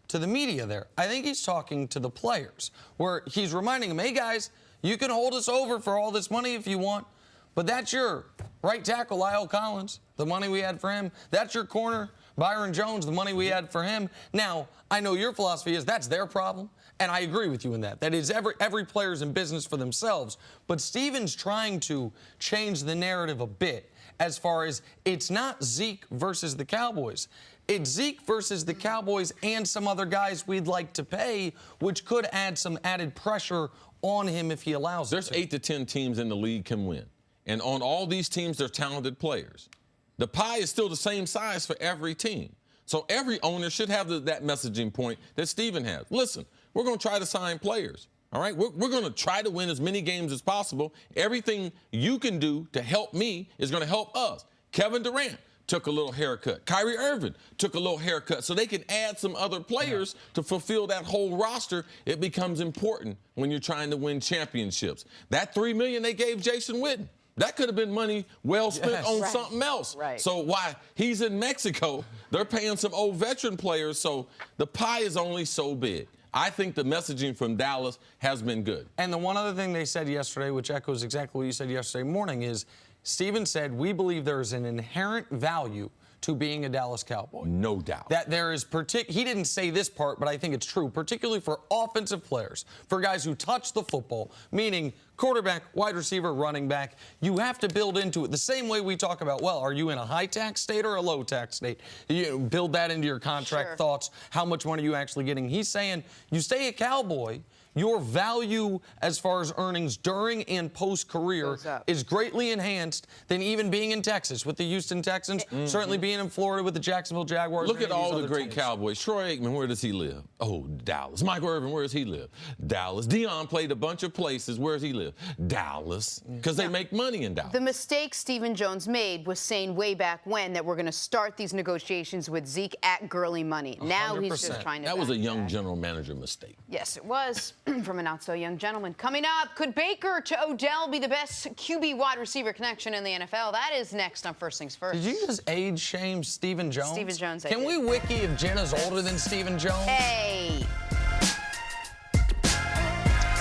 to the media there. I think he's talking to the players, where he's reminding them, hey guys, you can hold us over for all this money if you want. But that's your right tackle, Lyle Collins, the money we had for him. That's your corner, Byron Jones, the money we had for him. Now, I know your philosophy is that's their problem, and I agree with you in that. That is every player's in business for themselves. But Steven's trying to change the narrative a bit as far as it's not Zeke versus the Cowboys. It's Zeke versus the Cowboys and some other guys we'd like to pay, which could add some added pressure on him if he allows it. There's 8 to 10 teams in the league can win. And on all these teams, they're talented players. The pie is still the same size for every team. So every owner should have that messaging point that Steven has. Listen, we're going to try to sign players, all right? We're going to try to win as many games as possible. Everything you can do to help me is going to help us. Kevin Durant took a little haircut. Kyrie Irving took a little haircut. So they can add some other players to fulfill that whole roster. It becomes important when you're trying to win championships. That $3 million they gave Jason Witten, that could have been money well spent on something else. Right. So while he's in Mexico, they're paying some old veteran players, so the pie is only so big. I think the messaging from Dallas has been good. And the one other thing they said yesterday, which echoes exactly what you said yesterday morning, is Steven said, we believe there is an inherent value to being a Dallas Cowboy. No doubt. That there is he didn't say this part, but I think it's true, particularly for offensive players, for guys who touch the football, meaning quarterback, wide receiver, running back. You have to build into it the same way we talk about, well, are you in a high-tax state or a low-tax state? You build that into your contract thoughts, how much money are you actually getting. He's saying you stay a Cowboy, your value as far as earnings during and post-career is greatly enhanced than even being in Texas with the Houston Texans, certainly being in Florida with the Jacksonville Jaguars. Look at all the great Cowboys. Troy Aikman, where does he live? Oh, Dallas. Michael Irvin, where does he live? Dallas. Deion played a bunch of places. Where does he live? Dallas. Because they make money in Dallas. The mistake Stephen Jones made was saying way back when that we're going to start these negotiations with Zeke at Gurley money. Now 100%. he's just trying to That was a young general manager mistake. Yes, it was. From a not-so-young gentleman. Coming up, could Baker to Odell be the best QB wide receiver connection in the NFL? That is next on First Things First. Did you just age shame Stephen Jones? Stephen Jones, I Can did. we wiki if Jenna's older than Stephen Jones? Hey!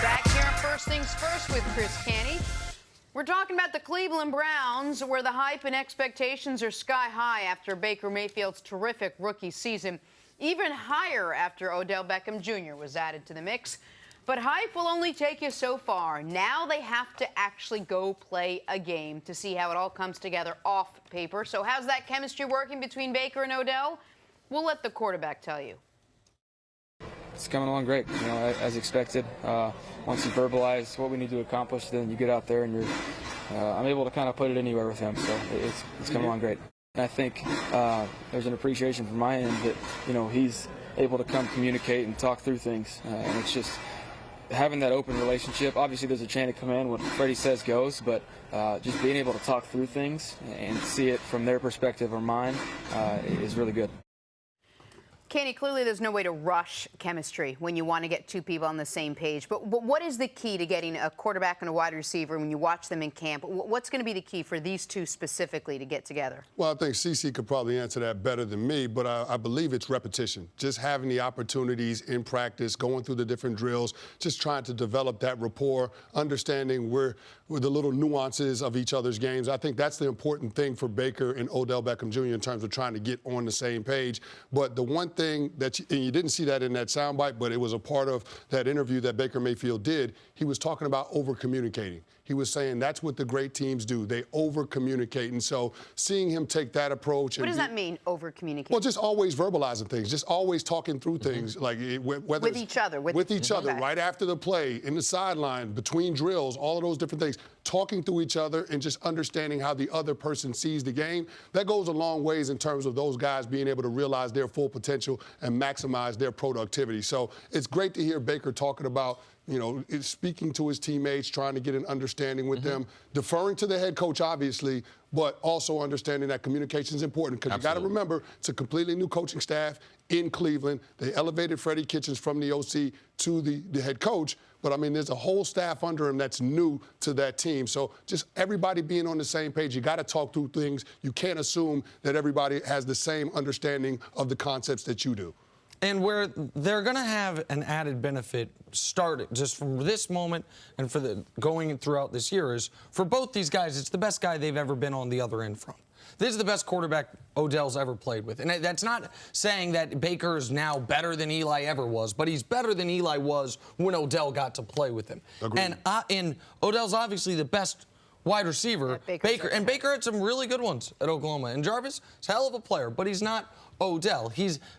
Back here on First Things First with Cris Canty. We're talking about the Cleveland Browns, where the hype and expectations are sky high after Baker Mayfield's terrific rookie season. Even higher after Odell Beckham Jr. was added to the mix. But hype will only take you so far. Now they have to actually go play a game to see how it all comes together off paper. So how's that chemistry working between Baker and Odell? We'll let the quarterback tell you. It's coming along great, you know, as expected. Once you verbalize what we need to accomplish, then you get out there and I'm able to kind of put it anywhere with him. So it's coming along great. And I think there's an appreciation from my end that, you know, he's able to come communicate and talk through things. And it's just having that open relationship. Obviously, there's a chain of command. What Freddie says goes, but just being able to talk through things and see it from their perspective or mine is really good. Canty, clearly there's no way to rush chemistry when you want to get two people on the same page. But what is the key to getting a quarterback and a wide receiver when you watch them in camp? What's going to be the key for these two specifically to get together? Well, I think CC could probably answer that better than me, but I believe it's repetition. Just having the opportunities in practice, going through the different drills, just trying to develop that rapport, understanding where the little nuances of each other's games. I think that's the important thing for Baker and Odell Beckham Jr. in terms of trying to get on the same page. But the one thing that you didn't see that in that soundbite, but it was a part of that interview that Baker Mayfield did. He was talking about over-communicating. He was saying that's what the great teams do. They over-communicate. And so seeing him take that approach. What does that mean, over-communicate? Well, just always verbalizing things, just always talking through things, like whether with each other. With each other, right after the play, in the sideline, between drills, all of those different things, talking to each other and just understanding how the other person sees the game. That goes a long ways in terms of those guys being able to realize their full potential and maximize their productivity. So it's great to hear Baker talking about, you know, speaking to his teammates, trying to get an understanding with them, deferring to the head coach, obviously, but also understanding that communication is important. Because you got to remember, it's a completely new coaching staff in Cleveland. They elevated Freddie Kitchens from the OC to the head coach. But, I mean, there's a whole staff under him that's new to that team. So just everybody being on the same page, you got to talk through things. You can't assume that everybody has the same understanding of the concepts that you do. And where they're going to have an added benefit starting just from this moment and for the going throughout this year is for both these guys, it's the best guy they've ever been on the other end from. This is the best quarterback Odell's ever played with. And that's not saying that Baker is now better than Eli ever was, but he's better than Eli was when Odell got to play with him. Agreed. And Odell's obviously the best wide receiver. Baker had some really good ones at Oklahoma. And Jarvis is a hell of a player, but he's not Odell.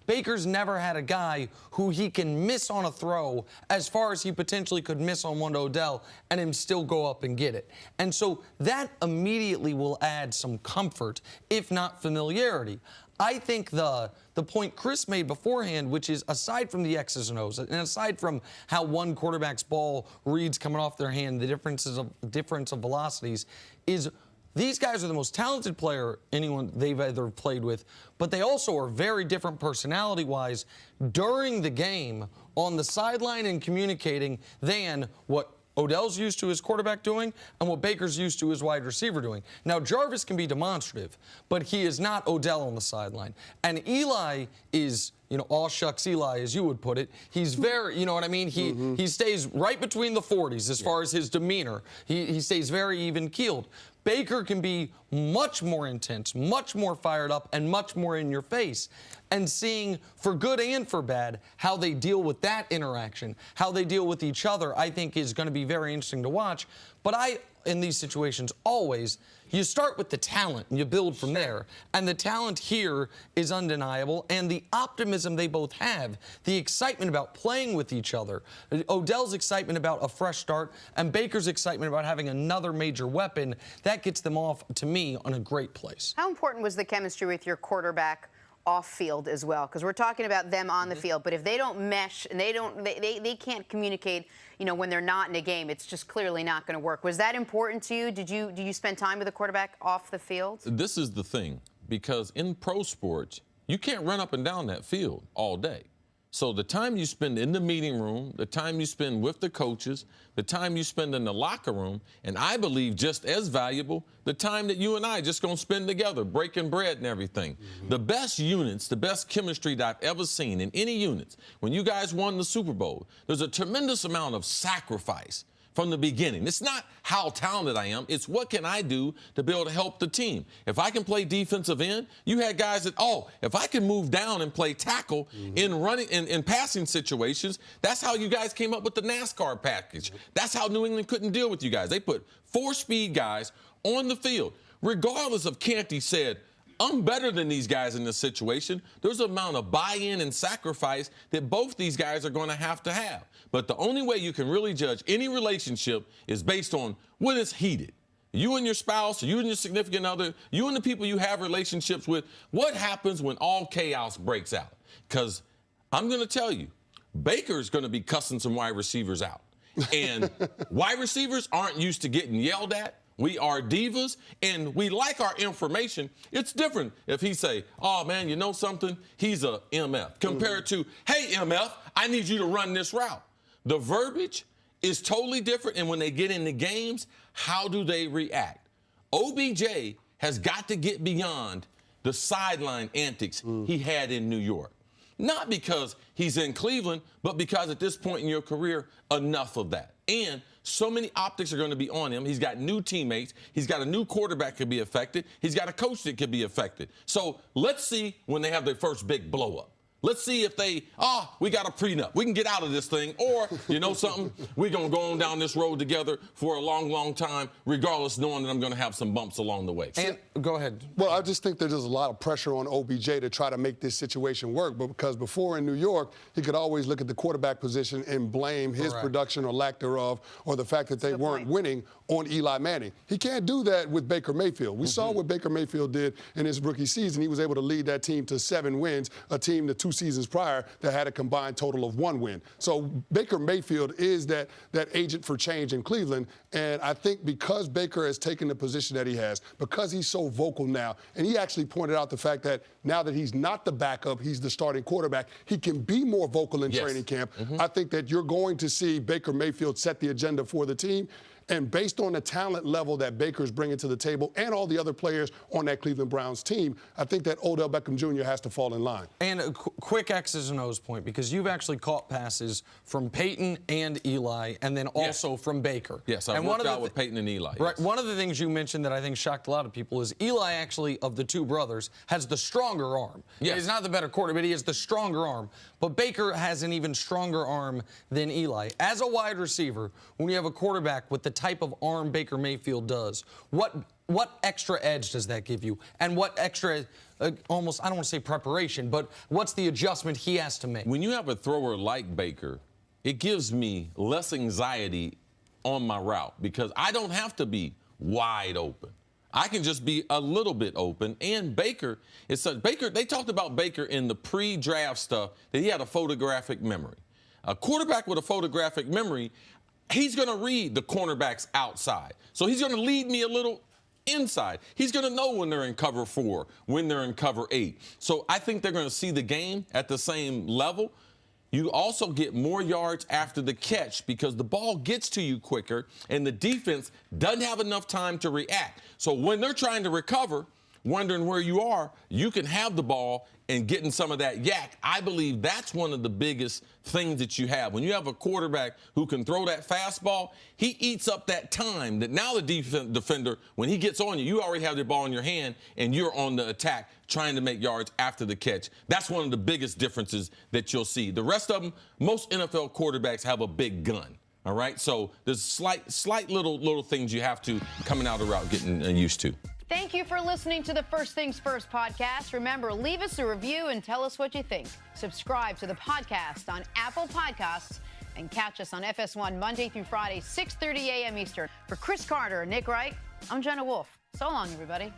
Baker's never had a guy who he can miss on a throw as far as he potentially could miss on one to Odell and him still go up and get it. And so that immediately will add some comfort, if not familiarity. I think the point Cris made beforehand, which is aside from the X's and O's, and aside from how one quarterback's ball reads coming off their hand, the difference of velocities, is these guys are the most talented player anyone they've ever played with, but they also are very different personality-wise during the game on the sideline and communicating than what Odell's used to his quarterback doing and what Baker's used to his wide receiver doing. Now, Jarvis can be demonstrative, but he is not Odell on the sideline. And Eli is, all shucks Eli, as you would put it. He's very, you know what I mean? He stays right between the 40s as far as his demeanor. He stays very even-keeled. Baker can be much more intense, much more fired up, and much more in your face. And seeing, for good and for bad, how they deal with that interaction, how they deal with each other, I think is going to be very interesting to watch. But in these situations, always, you start with the talent and you build from there. And the talent here is undeniable. And the optimism they both have, the excitement about playing with each other, Odell's excitement about a fresh start, and Baker's excitement about having another major weapon, that gets them off, to me, on a great place. How important was the chemistry with your quarterback off field as well? Because we're talking about them on the field, but if they don't mesh and they can't communicate, when they're not in a game, it's just clearly not going to work. Was that important to you? Did you spend time with the quarterback off the field? This is the thing, because in pro sports, you can't run up and down that field all day. So the time you spend in the meeting room, the time you spend with the coaches, the time you spend in the locker room, and I believe just as valuable, the time that you and I just going to spend together, breaking bread and everything. The best units, the best chemistry that I've ever seen in any units, when you guys won the Super Bowl, there's a tremendous amount of sacrifice from the beginning. It's not how talented I am. It's what can I do to be able to help the team. If I can play defensive end, you had guys that, if I can move down and play tackle in running in passing situations, that's how you guys came up with the NASCAR package. That's how New England couldn't deal with you guys. They put 4 speed guys on the field. Regardless of Canty said, I'm better than these guys in this situation. There's an amount of buy-in and sacrifice that both these guys are going to have. But the only way you can really judge any relationship is based on when it's heated. You and your spouse, you and your significant other, you and the people you have relationships with, what happens when all chaos breaks out? Because I'm going to tell you, Baker's going to be cussing some wide receivers out. And wide receivers aren't used to getting yelled at. We are divas, and we like our information. It's different if he say, oh, man, you know something? He's a MF. Compared to, hey, MF, I need you to run this route. The verbiage is totally different, and when they get into games, how do they react? OBJ has got to get beyond the sideline antics he had in New York. Not because he's in Cleveland, but because at this point in your career, enough of that. And so many optics are going to be on him. He's got new teammates. He's got a new quarterback that could be affected. He's got a coach that could be affected. So let's see when they have their first big blow-up. Let's see if they, we got a prenup. We can get out of this thing. Or, you know something? We're going to go on down this road together for a long, long time, regardless knowing that I'm going to have some bumps along the way. And go ahead. Well, I just think there's a lot of pressure on OBJ to try to make this situation work. But because before in New York, he could always look at the quarterback position and blame his production or lack thereof or the fact that they weren't winning on Eli Manning. He can't do that with Baker Mayfield. We saw what Baker Mayfield did in his rookie season. He was able to lead that team to 7 wins, a team that 2 seasons prior that had a combined total of 1 win. So Baker Mayfield is that agent for change in Cleveland. And I think because Baker has taken the position that he has, because he's so vocal now, and he actually pointed out the fact that now that he's not the backup, he's the starting quarterback, he can be more vocal in training camp. I think that you're going to see Baker Mayfield set the agenda for the team. And based on the talent level that Baker's bringing to the table and all the other players on that Cleveland Browns team, I think that Odell Beckham Jr. has to fall in line. And a quick X's and O's point, because you've actually caught passes from Peyton and Eli, and then also from Baker. Yes, I've worked out with Peyton and Eli. Right. Yes. One of the things you mentioned that I think shocked a lot of people is Eli actually, of the 2 brothers, has the stronger arm. Yes. He's not the better quarterback, but he has the stronger arm. But Baker has an even stronger arm than Eli. As a wide receiver, when you have a quarterback with the type of arm Baker Mayfield does, what extra edge does that give you? And what extra, almost, I don't want to say preparation, but what's the adjustment he has to make? When you have a thrower like Baker, it gives me less anxiety on my route because I don't have to be wide open. I can just be a little bit open. And Baker, they talked about Baker in the pre-draft stuff that he had a photographic memory. A quarterback with a photographic memory, he's going to read the cornerbacks outside. So he's going to lead me a little inside. He's going to know when they're in cover 4, when they're in cover 8. So I think they're going to see the game at the same level. You also get more yards after the catch because the ball gets to you quicker and the defense doesn't have enough time to react. So when they're trying to recover, wondering where you are, you can have the ball and getting some of that yak. I believe that's one of the biggest things that you have. When you have a quarterback who can throw that fastball, he eats up that time that now the defender, when he gets on you, you already have the ball in your hand and you're on the attack trying to make yards after the catch. That's one of the biggest differences that you'll see. The rest of them, most NFL quarterbacks have a big gun. All right, so there's slight little things you have to coming out of the route getting used to. Thank you for listening to the First Things First podcast. Remember, leave us a review and tell us what you think. Subscribe to the podcast on Apple Podcasts and catch us on FS1 Monday through Friday, 6:30 a.m. Eastern. For Cris Carter and Nick Wright, I'm Jenna Wolfe. So long, everybody.